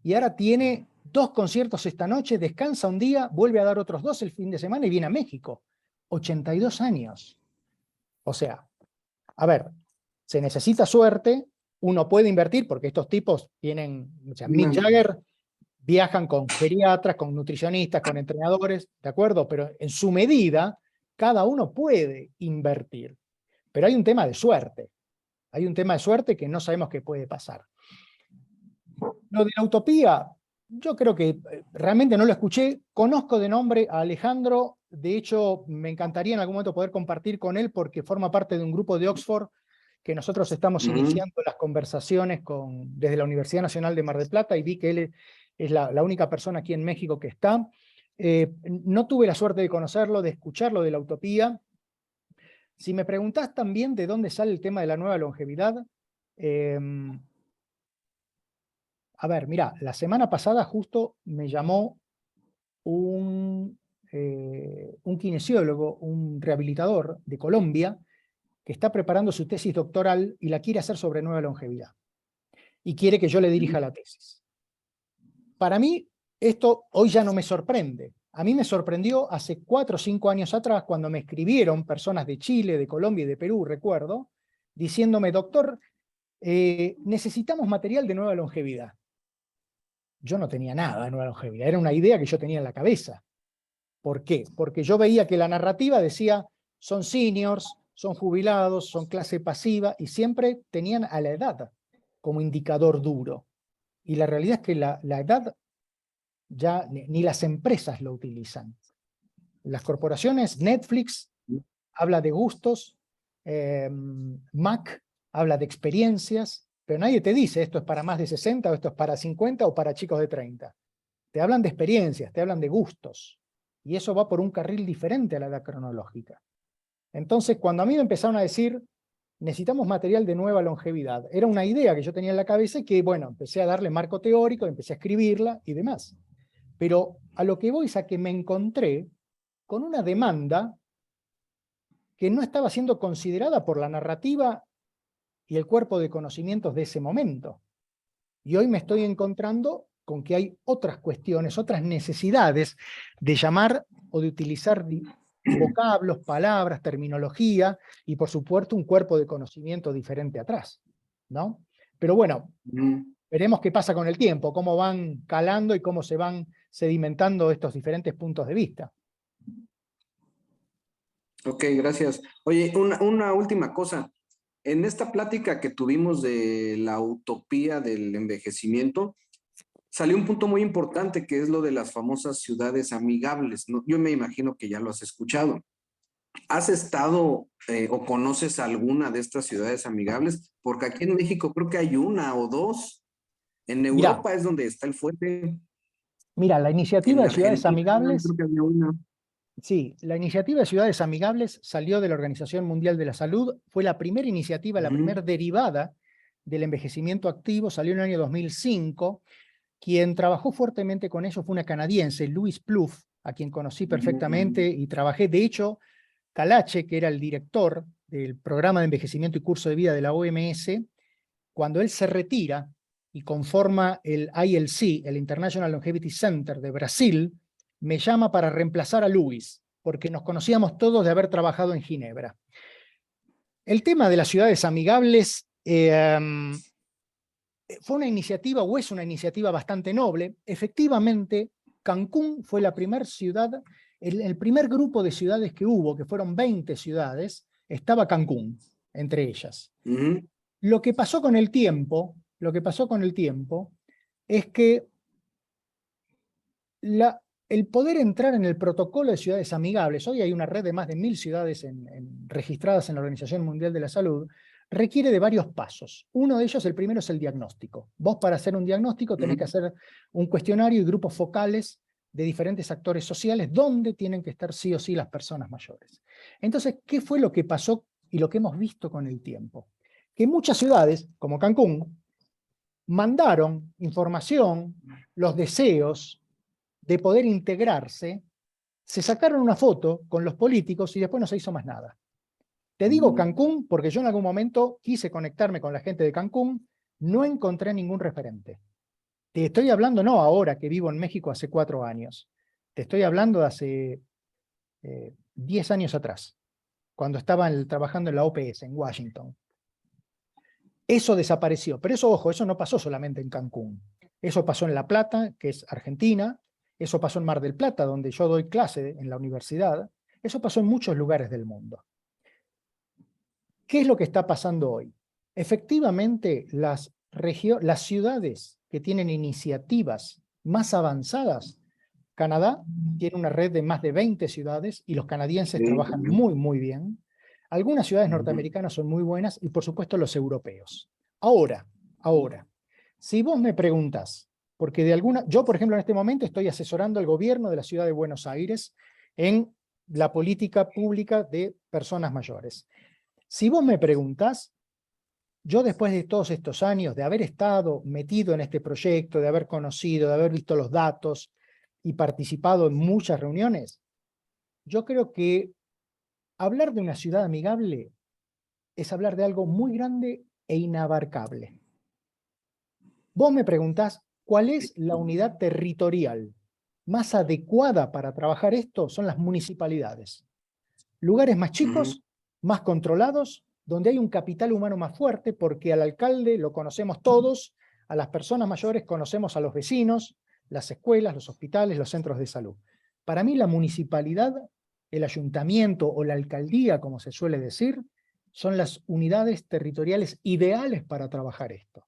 y ahora tiene 2 conciertos esta noche, descansa un día, vuelve a dar otros 2 el fin de semana y viene a México. 82 años. O sea, a ver, se necesita suerte, uno puede invertir porque estos tipos tienen, o sea, Mick Jagger viajan con geriatras, con nutricionistas, con entrenadores, ¿de acuerdo? Pero en su medida, cada uno puede invertir. Pero hay un tema de suerte. Hay un tema de suerte que no sabemos qué puede pasar. Lo de la utopía, yo creo que realmente no lo escuché. Conozco de nombre a Alejandro. De hecho, me encantaría en algún momento poder compartir con él porque forma parte de un grupo de Oxford que nosotros estamos iniciando las conversaciones desde la Universidad Nacional de Mar del Plata y vi que él es la única persona aquí en México que está. No tuve la suerte de conocerlo, de escucharlo de la utopía. Si me preguntás también de dónde sale el tema de la nueva longevidad, a ver, mirá, la semana pasada justo me llamó un kinesiólogo, un rehabilitador de Colombia, que está preparando su tesis doctoral y la quiere hacer sobre nueva longevidad. Y quiere que yo le dirija la tesis. Para mí, esto hoy ya no me sorprende. A mí me sorprendió hace 4 o 5 años atrás cuando me escribieron personas de Chile, de Colombia y de Perú, recuerdo, diciéndome, doctor, necesitamos material de nueva longevidad. Yo no tenía nada de nueva longevidad, era una idea que yo tenía en la cabeza. ¿Por qué? Porque yo veía que la narrativa decía, son seniors, son jubilados, son clase pasiva, y siempre tenían a la edad como indicador duro. Y la realidad es que la edad ya ni las empresas lo utilizan. Las corporaciones, Netflix habla de gustos, Mac habla de experiencias, pero nadie te dice esto es para más de 60 o esto es para 50 o para chicos de 30. Te hablan de experiencias, te hablan de gustos, y eso va por un carril diferente a la edad cronológica. Entonces, cuando a mí me empezaron a decir, necesitamos material de nueva longevidad, era una idea que yo tenía en la cabeza y que, bueno, empecé a darle marco teórico, empecé a escribirla y demás. Pero a lo que voy es a que me encontré con una demanda que no estaba siendo considerada por la narrativa y el cuerpo de conocimientos de ese momento. Y hoy me estoy encontrando con que hay otras cuestiones, otras necesidades de llamar o de utilizar vocablos, palabras, terminología, y por supuesto un cuerpo de conocimiento diferente atrás, ¿no? Pero bueno, veremos qué pasa con el tiempo, cómo van calando y cómo se van sedimentando estos diferentes puntos de vista. Ok, gracias. Oye, una última cosa. En esta plática que tuvimos de la utopía del envejecimiento, salió un punto muy importante que es lo de las famosas ciudades amigables, ¿no? Yo me imagino que ya lo has escuchado. ¿Has estado o conoces alguna de estas ciudades amigables? Porque aquí en México creo que hay una o dos. En Europa Mirá, es donde está el fuerte. mira, la iniciativa En de ciudades Argentina amigables, creo que había una. sí, la iniciativa de ciudades amigables salió de la Organización Mundial de la Salud, fue la primera iniciativa, la primera derivada del envejecimiento activo, salió en el año 2005. Quien trabajó fuertemente con eso fue una canadiense, Louise Plouffe, a quien conocí perfectamente y trabajé. De hecho, Calache, que era el director del programa de envejecimiento y curso de vida de la OMS, cuando él se retira y conforma el ILC, el International Longevity Center de Brasil, me llama para reemplazar a Luis, porque nos conocíamos todos de haber trabajado en Ginebra. El tema de las ciudades amigables fue una iniciativa, o es una iniciativa bastante noble. Efectivamente, Cancún fue la primera ciudad, el primer grupo de ciudades que hubo, que fueron 20 ciudades, estaba Cancún, entre ellas. Lo que pasó con el tiempo es que el poder entrar en el protocolo de ciudades amigables, hoy hay una red de más de 1000 ciudades registradas en la Organización Mundial de la Salud, requiere de varios pasos. Uno de ellos, el primero, es el diagnóstico. Vos, para hacer un diagnóstico tenés que hacer un cuestionario y grupos focales de diferentes actores sociales donde tienen que estar sí o sí las personas mayores. Entonces, ¿qué fue lo que pasó y lo que hemos visto con el tiempo? Que muchas ciudades, como Cancún, mandaron información, los deseos de poder integrarse, se sacaron una foto con los políticos y después no se hizo más nada. Te digo Cancún porque yo en algún momento quise conectarme con la gente de Cancún, no encontré ningún referente. Te estoy hablando no ahora que vivo en México hace 4 años, te estoy hablando de hace 10 años atrás, cuando estaba trabajando en la OPS en Washington. Eso desapareció, pero eso, ojo, eso no pasó solamente en Cancún. Eso pasó en La Plata, que es Argentina, eso pasó en Mar del Plata, donde yo doy clase en la universidad, eso pasó en muchos lugares del mundo. ¿Qué es lo que está pasando hoy? Efectivamente, las ciudades que tienen iniciativas más avanzadas, Canadá tiene una red de más de 20 ciudades y los canadienses trabajan muy, muy bien. Algunas ciudades norteamericanas son muy buenas y por supuesto los europeos. Ahora, si vos me preguntás, porque yo por ejemplo en este momento estoy asesorando al gobierno de la ciudad de Buenos Aires en la política pública de personas mayores. Si vos me preguntás, yo después de todos estos años de haber estado metido en este proyecto, de haber conocido, de haber visto los datos y participado en muchas reuniones, yo creo que hablar de una ciudad amigable es hablar de algo muy grande e inabarcable. Vos me preguntás, ¿cuál es la unidad territorial más adecuada para trabajar esto? Son las municipalidades. Lugares más chicos, más controlados, donde hay un capital humano más fuerte, porque al alcalde lo conocemos todos, a las personas mayores conocemos a los vecinos, las escuelas, los hospitales, los centros de salud. Para mí la municipalidad, el ayuntamiento o la alcaldía, como se suele decir, son las unidades territoriales ideales para trabajar esto.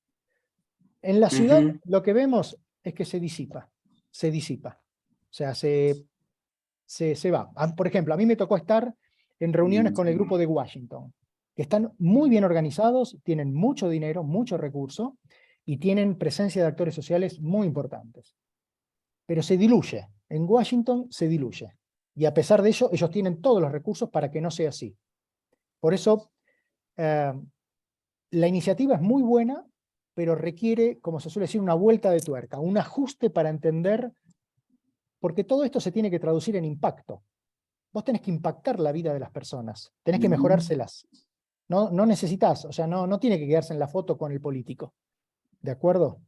En la ciudad lo que vemos es que se disipa. O sea, se va. Por ejemplo, a mí me tocó estar en reuniones con el grupo de Washington, que están muy bien organizados, tienen mucho dinero, mucho recurso, y tienen presencia de actores sociales muy importantes. Pero se diluye. En Washington se diluye. Y a pesar de ello, ellos tienen todos los recursos para que no sea así. Por eso, la iniciativa es muy buena, pero requiere, como se suele decir, una vuelta de tuerca, un ajuste para entender, porque todo esto se tiene que traducir en impacto. Vos tenés que impactar la vida de las personas, tenés que mejorárselas. No necesitas, o sea, no tiene que quedarse en la foto con el político. ¿De acuerdo?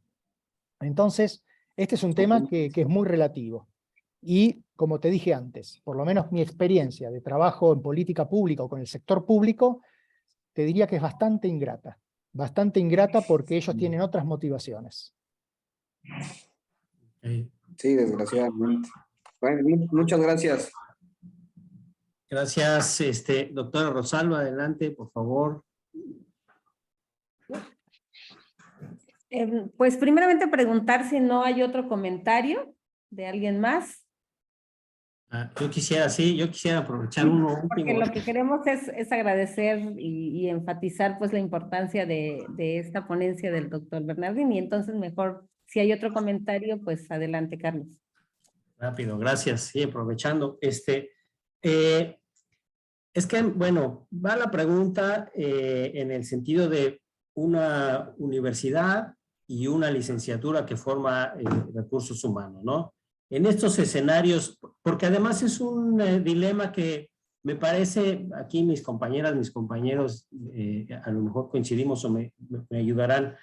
Entonces, este es un tema que es muy relativo. Y, como te dije antes, por lo menos mi experiencia de trabajo en política pública o con el sector público, te diría que es bastante ingrata. Bastante ingrata porque ellos tienen otras motivaciones. Sí, desgraciadamente. Bueno, muchas gracias. Gracias, doctora Rosalba, adelante, por favor. Pues primeramente preguntar si no hay otro comentario de alguien más. Yo quisiera aprovechar uno Porque último. lo que queremos es agradecer y enfatizar pues la importancia de esta ponencia del doctor Bernardini. Entonces mejor, si hay otro comentario, pues adelante, Carlos. Rápido, gracias. Sí, aprovechando. Es que, bueno, va la pregunta en el sentido de una universidad y una licenciatura que forma recursos humanos, ¿no? En estos escenarios, porque además es un dilema que me parece, aquí mis compañeras, mis compañeros, a lo mejor coincidimos o me ayudarán,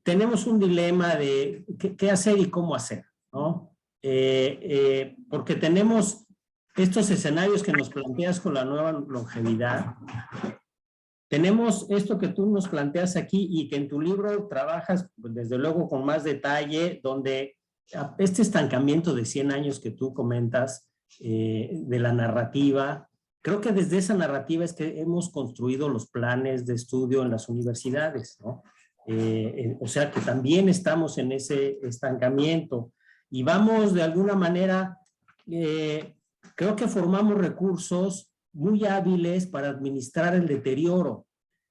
tenemos un dilema de qué hacer y cómo hacer, ¿no? Porque tenemos estos escenarios que nos planteas con la nueva longevidad. Tenemos esto que tú nos planteas aquí y que en tu libro trabajas, pues, desde luego con más detalle, donde este estancamiento de 100 años que tú comentas, de la narrativa, creo que desde esa narrativa es que hemos construido los planes de estudio en las universidades, ¿no? O sea que también estamos en ese estancamiento y vamos de alguna manera, creo que formamos recursos muy hábiles para administrar el deterioro,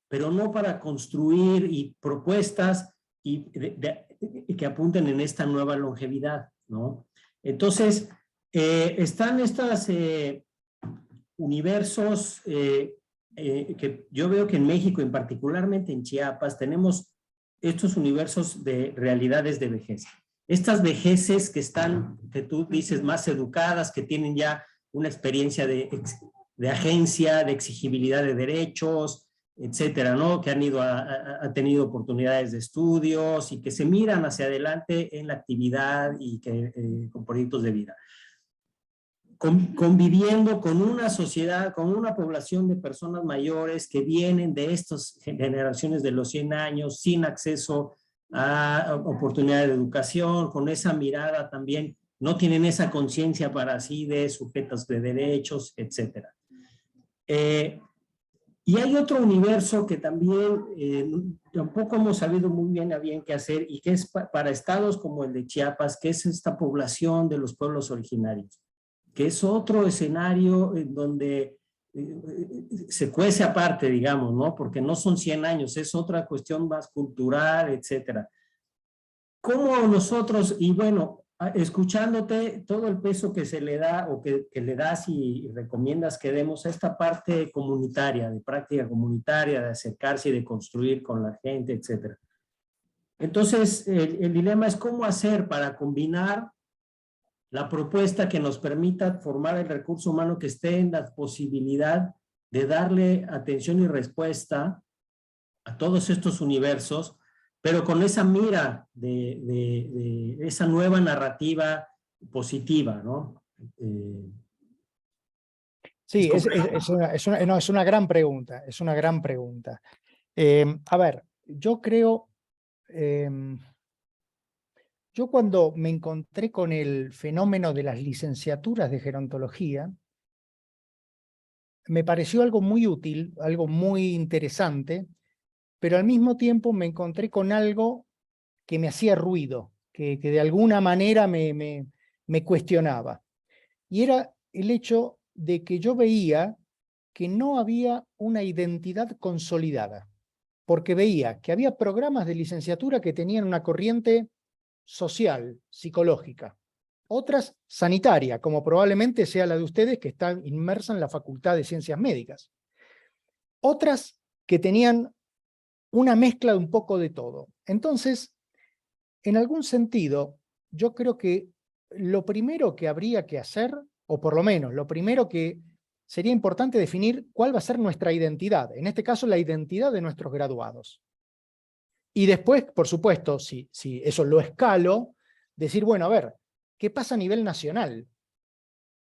pero no para construir propuestas que apunten en esta nueva longevidad, ¿no? Entonces, están estos universos que yo veo que en México, y particularmente en Chiapas, tenemos estos universos de realidades de vejez. Estas vejeces que están, que tú dices, más educadas, que tienen ya una experiencia de agencia, de exigibilidad de derechos, etcétera, ¿no? Que han tenido oportunidades de estudios y que se miran hacia adelante en la actividad y con proyectos de vida. Conviviendo con una sociedad, con una población de personas mayores que vienen de estas generaciones de los 100 años sin acceso a oportunidades de educación, con esa mirada también, no tienen esa conciencia para sí de sujetos de derechos, etcétera. Y hay otro universo que también tampoco hemos sabido muy bien a bien qué hacer y que es para estados como el de Chiapas, que es esta población de los pueblos originarios, que es otro escenario en donde se cuece aparte, digamos, ¿no? Porque no son 100 años, es otra cuestión más cultural, etcétera. ¿Cómo nosotros, y bueno, escuchándote, todo el peso que se le da o que le das y recomiendas que demos a esta parte comunitaria, de práctica comunitaria, de acercarse y de construir con la gente, etcétera? Entonces, el dilema es cómo hacer para combinar la propuesta que nos permita formar el recurso humano que esté en la posibilidad de darle atención y respuesta a todos estos universos, pero con esa mira de esa nueva narrativa positiva, ¿no? Sí, es una gran pregunta, es una gran pregunta. A ver, yo creo, yo cuando me encontré con el fenómeno de las licenciaturas de gerontología, me pareció algo muy útil, algo muy interesante, pero al mismo tiempo me encontré con algo que me hacía ruido, que de alguna manera me cuestionaba. Y era el hecho de que yo veía que no había una identidad consolidada, porque veía que había programas de licenciatura que tenían una corriente social, psicológica, otras sanitaria, como probablemente sea la de ustedes que están inmersa en la Facultad de Ciencias Médicas, otras que tenían una mezcla de un poco de todo. Entonces, en algún sentido, yo creo que lo primero que habría que hacer, o por lo menos lo primero que sería importante definir cuál va a ser nuestra identidad, en este caso la identidad de nuestros graduados. Y después, por supuesto, si eso lo escalo, decir, bueno, a ver, ¿qué pasa a nivel nacional?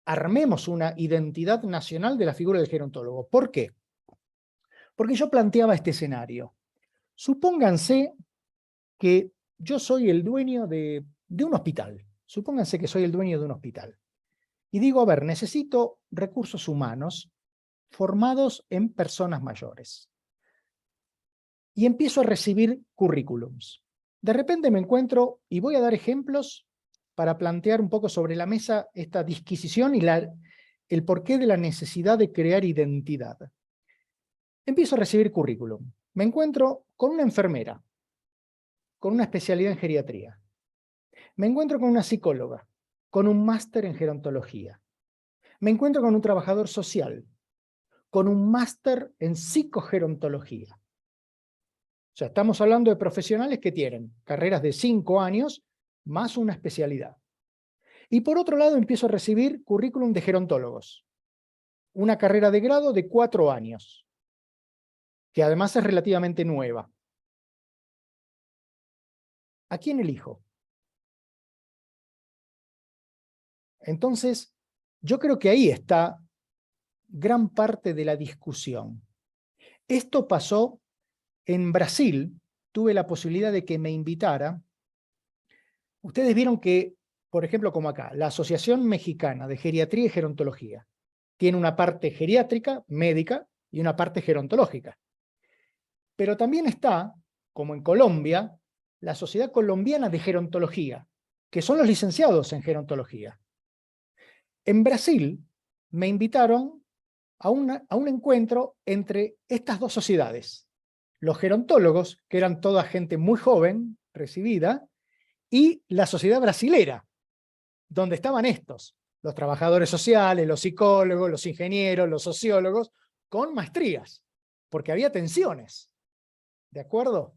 Armemos una identidad nacional de la figura del gerontólogo. ¿Por qué? Porque yo planteaba este escenario. Supónganse que yo soy el dueño de un hospital. Supónganse que soy el dueño de un hospital. Y digo, a ver, necesito recursos humanos formados en personas mayores. Y empiezo a recibir currículums. De repente me encuentro, y voy a dar ejemplos para plantear un poco sobre la mesa esta disquisición y el porqué de la necesidad de crear identidad. Empiezo a recibir currículum. Me encuentro con una enfermera, con una especialidad en geriatría. Me encuentro con una psicóloga, con un máster en gerontología. Me encuentro con un trabajador social, con un máster en psicogerontología. O sea, estamos hablando de profesionales que tienen carreras de 5 años más una especialidad. Y por otro lado empiezo a recibir currículum de gerontólogos. Una carrera de grado de 4 años, que además es relativamente nueva. ¿A quién elijo? Entonces, yo creo que ahí está gran parte de la discusión. Esto pasó en Brasil, tuve la posibilidad de que me invitara. Ustedes vieron que, por ejemplo, como acá, la Asociación Mexicana de Geriatría y Gerontología tiene una parte geriátrica, médica, y una parte gerontológica. Pero también está, como en Colombia, la Sociedad Colombiana de Gerontología, que son los licenciados en gerontología. En Brasil me invitaron a un encuentro entre estas dos sociedades. Los gerontólogos, que eran toda gente muy joven, recibida, y la sociedad brasilera, donde estaban estos, los trabajadores sociales, los psicólogos, los ingenieros, los sociólogos, con maestrías, porque había tensiones. ¿De acuerdo?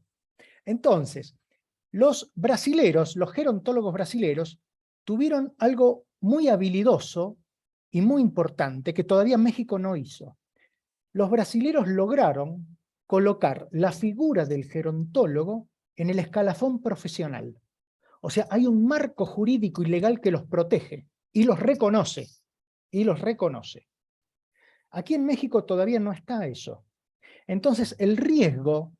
Entonces, los brasileros, los gerontólogos brasileros, tuvieron algo muy habilidoso y muy importante que todavía México no hizo. Los brasileros lograron colocar la figura del gerontólogo en el escalafón profesional. O sea, hay un marco jurídico y legal que los protege y los reconoce. Y los reconoce. Aquí en México todavía no está eso. Entonces, el riesgo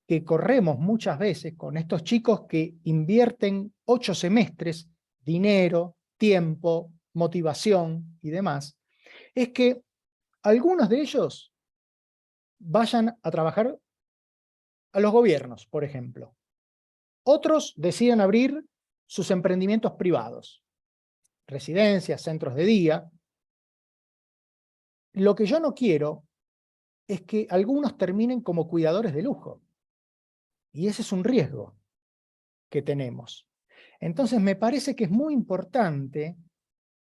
que corremos muchas veces con estos chicos que invierten 8 semestres, dinero, tiempo, motivación y demás, es que algunos de ellos vayan a trabajar a los gobiernos, por ejemplo. Otros deciden abrir sus emprendimientos privados, residencias, centros de día. Lo que yo no quiero es que algunos terminen como cuidadores de lujo. Y ese es un riesgo que tenemos. Entonces me parece que es muy importante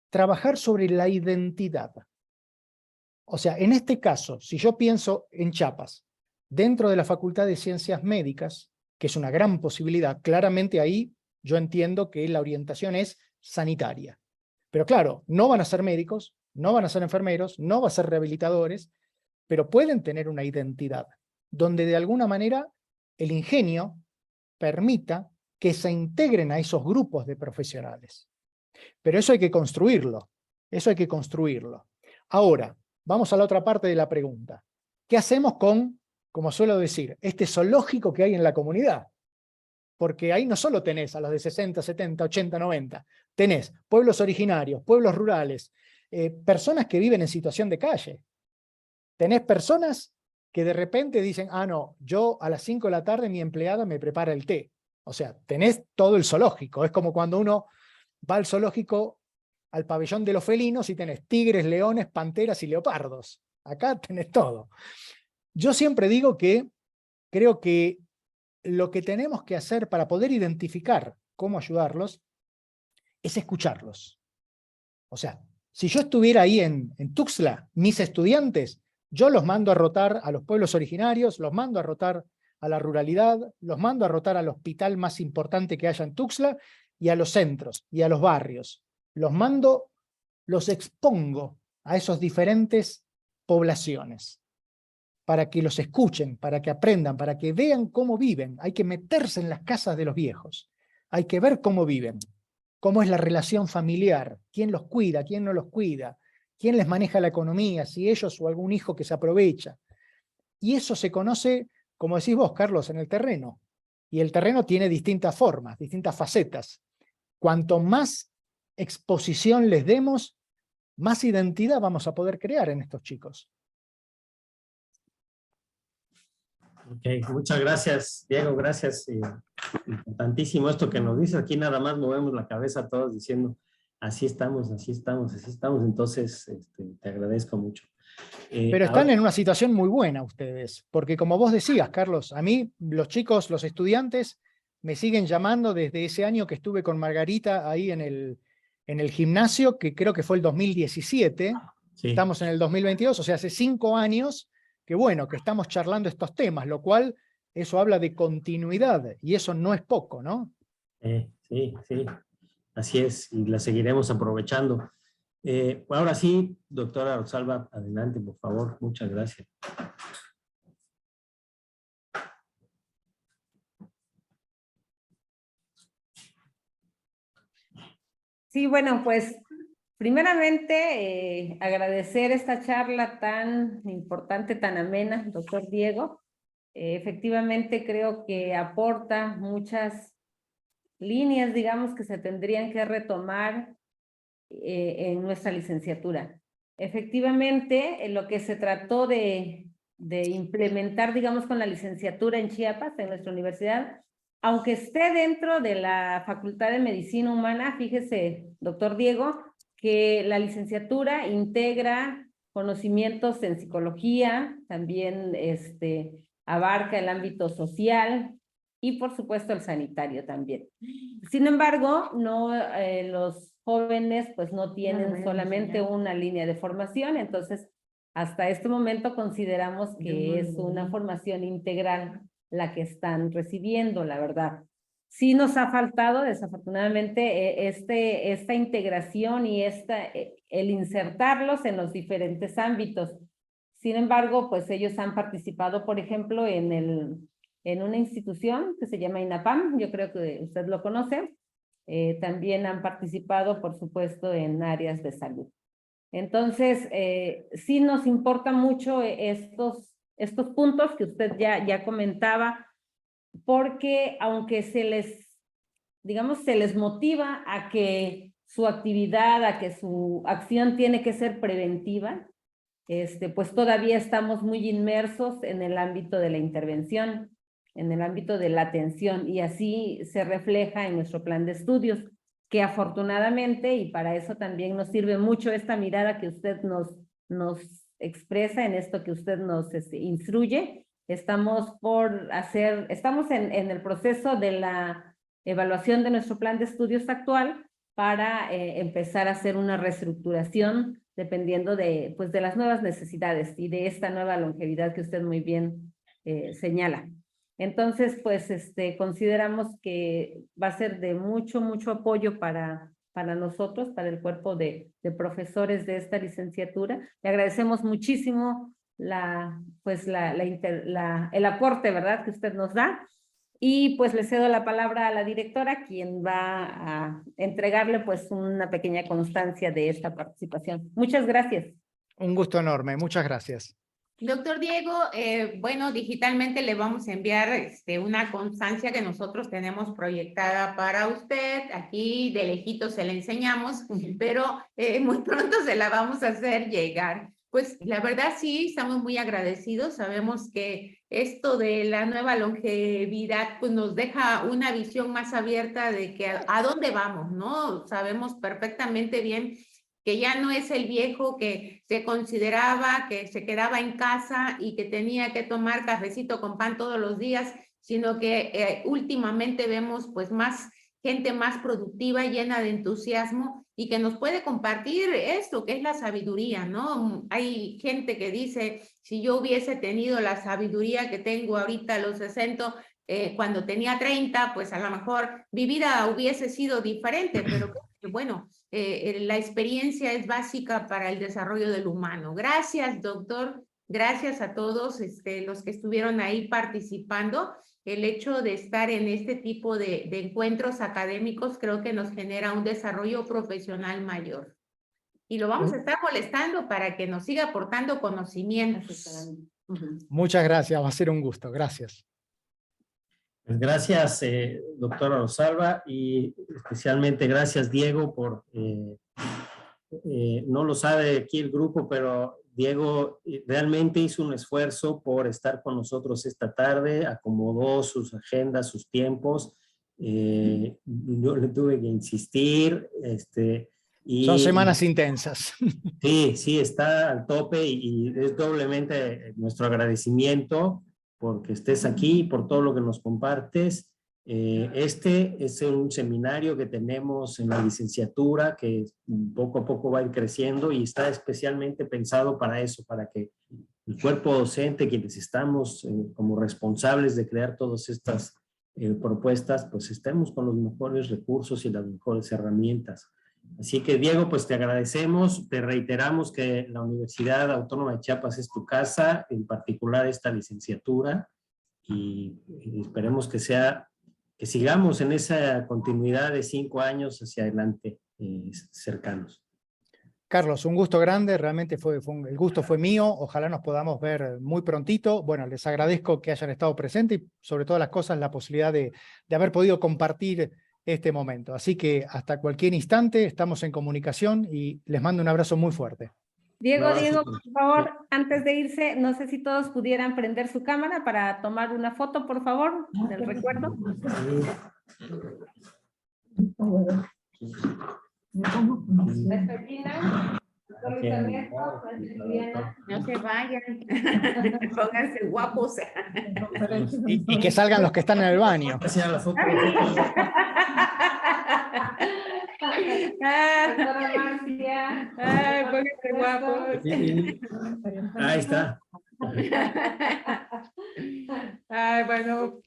trabajar sobre la identidad. O sea, en este caso, si yo pienso en Chiapas, dentro de la Facultad de Ciencias Médicas, que es una gran posibilidad, claramente ahí yo entiendo que la orientación es sanitaria. Pero claro, no van a ser médicos, no van a ser enfermeros, no van a ser rehabilitadores, pero pueden tener una identidad, donde de alguna manera el ingenio permita que se integren a esos grupos de profesionales. Pero eso hay que construirlo, eso hay que construirlo. Ahora, vamos a la otra parte de la pregunta. ¿Qué hacemos con, como suelo decir, este zoológico que hay en la comunidad? Porque ahí no solo tenés a los de 60, 70, 80, 90, tenés pueblos originarios, pueblos rurales, personas que viven en situación de calle. Tenés personas que de repente dicen, ah, no, yo a las 5 de la tarde mi empleada me prepara el té. O sea, tenés todo el zoológico. Es como cuando uno va al zoológico, al pabellón de los felinos, y tenés tigres, leones, panteras y leopardos. Acá tenés todo. Yo siempre digo que creo que lo que tenemos que hacer para poder identificar cómo ayudarlos es escucharlos. O sea, si yo estuviera ahí en Tuxtla, mis estudiantes, yo los mando a rotar a los pueblos originarios, los mando a rotar a la ruralidad, los mando a rotar al hospital más importante que haya en Tuxtla y a los centros y a los barrios. Los mando, los expongo a esos diferentes poblaciones para que los escuchen, para que aprendan, para que vean cómo viven. Hay que meterse en las casas de los viejos. Hay que ver cómo viven, cómo es la relación familiar, quién los cuida, quién no los cuida, quién les maneja la economía, si ellos o algún hijo que se aprovecha. Y eso se conoce, como decís vos, Carlos, en el terreno. Y el terreno tiene distintas formas, distintas facetas. Cuanto más exposición les demos, más identidad vamos a poder crear en estos chicos. Ok, muchas gracias, Diego, gracias. Importantísimo esto que nos dice. Aquí nada más movemos la cabeza todos diciendo, así estamos, así estamos, así estamos. Entonces, te agradezco mucho. Pero están en una situación muy buena ustedes, porque como vos decías, Carlos, a mí los chicos, los estudiantes, me siguen llamando desde ese año que estuve con Margarita ahí en el gimnasio, que creo que fue el 2017, Sí. Estamos en el 2022, o sea, hace 5 años que bueno, que estamos charlando estos temas, lo cual eso habla de continuidad, y eso no es poco, ¿no? Sí, así es, y la seguiremos aprovechando. Ahora sí, doctora Rosalba, adelante, por favor. Muchas gracias. Sí, bueno, pues primeramente agradecer esta charla tan importante, tan amena, doctor Diego. Efectivamente creo que aporta muchas líneas, digamos, que se tendrían que retomar en nuestra licenciatura. Efectivamente, lo que se trató de implementar, digamos, con la licenciatura en Chiapas, en nuestra universidad, aunque esté dentro de la Facultad de Medicina Humana, fíjese, doctor Diego, que la licenciatura integra conocimientos en psicología, también abarca el ámbito social y por supuesto el sanitario también. Sin embargo, no, los jóvenes pues no tienen solamente una línea de formación, entonces hasta este momento consideramos que es una formación integral la que están recibiendo, la verdad. Sí nos ha faltado, desafortunadamente, esta integración y el insertarlos en los diferentes ámbitos. Sin embargo, pues ellos han participado, por ejemplo, en una institución que se llama INAPAM, yo creo que usted lo conoce. También han participado, por supuesto, en áreas de salud. Entonces, sí nos importa mucho estos puntos que usted ya comentaba, porque aunque se les motiva a que su actividad, a que su acción tiene que ser preventiva, pues todavía estamos muy inmersos en el ámbito de la intervención, en el ámbito de la atención, y así se refleja en nuestro plan de estudios, que afortunadamente, y para eso también nos sirve mucho esta mirada que usted nos expresa en esto que usted nos instruye. Estamos en el proceso de la evaluación de nuestro plan de estudios actual para empezar a hacer una reestructuración dependiendo de las nuevas necesidades y de esta nueva longevidad que usted muy bien señala. Entonces, pues, consideramos que va a ser de mucho apoyo para nosotros, para el cuerpo de profesores de esta licenciatura. Le agradecemos muchísimo el aporte, ¿verdad?, que usted nos da. Y pues le cedo la palabra a la directora, quien va a entregarle pues una pequeña constancia de esta participación. Muchas gracias. Un gusto enorme, muchas gracias. Doctor Diego, bueno, digitalmente le vamos a enviar una constancia que nosotros tenemos proyectada para usted. Aquí de lejitos se la enseñamos, pero muy pronto se la vamos a hacer llegar. Pues la verdad sí, estamos muy agradecidos. Sabemos que esto de la nueva longevidad pues nos deja una visión más abierta de que a dónde vamos, ¿no? Sabemos perfectamente bien que ya no es el viejo que se consideraba que se quedaba en casa y que tenía que tomar cafecito con pan todos los días, sino que últimamente vemos pues más gente más productiva, llena de entusiasmo y que nos puede compartir esto que es la sabiduría, ¿no? Hay gente que dice, si yo hubiese tenido la sabiduría que tengo ahorita a los 60, cuando tenía 30, pues a lo mejor mi vida hubiese sido diferente, pero bueno, la experiencia es básica para el desarrollo del humano. Gracias, doctor. Gracias a todos los que estuvieron ahí participando. El hecho de estar en este tipo de encuentros académicos creo que nos genera un desarrollo profesional mayor. Y lo vamos a estar molestando para que nos siga aportando conocimientos. Muchas gracias, va a ser un gusto. Gracias. Pues gracias, doctora Rosalba, y especialmente gracias, Diego, por, no lo sabe aquí el grupo, pero Diego realmente hizo un esfuerzo por estar con nosotros esta tarde, acomodó sus agendas, sus tiempos, Yo le tuve que insistir. Son semanas intensas. Sí, sí, está al tope y es doblemente nuestro agradecimiento porque estés aquí y por todo lo que nos compartes. Este es un seminario que tenemos en la licenciatura que poco a poco va a ir creciendo y está especialmente pensado para eso, para que el cuerpo docente, quienes estamos como responsables de crear todas estas propuestas, pues estemos con los mejores recursos y las mejores herramientas. Así que, Diego, pues te agradecemos, te reiteramos que la Universidad Autónoma de Chiapas es tu casa, en particular esta licenciatura, y esperemos que sigamos en esa continuidad de 5 años hacia adelante cercanos. Carlos, un gusto grande, realmente el gusto fue mío, ojalá nos podamos ver muy prontito. Bueno, les agradezco que hayan estado presentes y sobre todas las cosas la posibilidad de haber podido compartir este momento. Así que hasta cualquier instante estamos en comunicación y les mando un abrazo muy fuerte. Diego, por favor, antes de irse, no sé si todos pudieran prender su cámara para tomar una foto, por favor, del recuerdo. No se vayan, pónganse guapos. Y que salgan los que están en el baño. La foto. Doctora Marcia. Ay, pónganse guapos. Ahí está. Ay, bueno.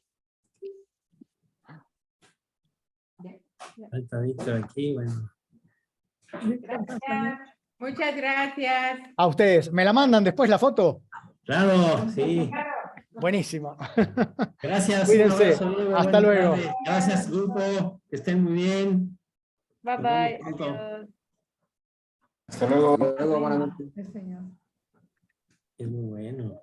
Ahí está Víctor aquí, bueno. Gracias. Muchas gracias. A ustedes, ¿me la mandan después la foto? Claro, sí. Buenísimo. Gracias. Cuídense. Un abrazo, Diego. Hasta Buenas luego. tardes. Gracias, grupo. Que estén muy bien. Bye Nos bye. vemos pronto. Adiós. Hasta luego. Luego, buenas noches. Es muy bueno.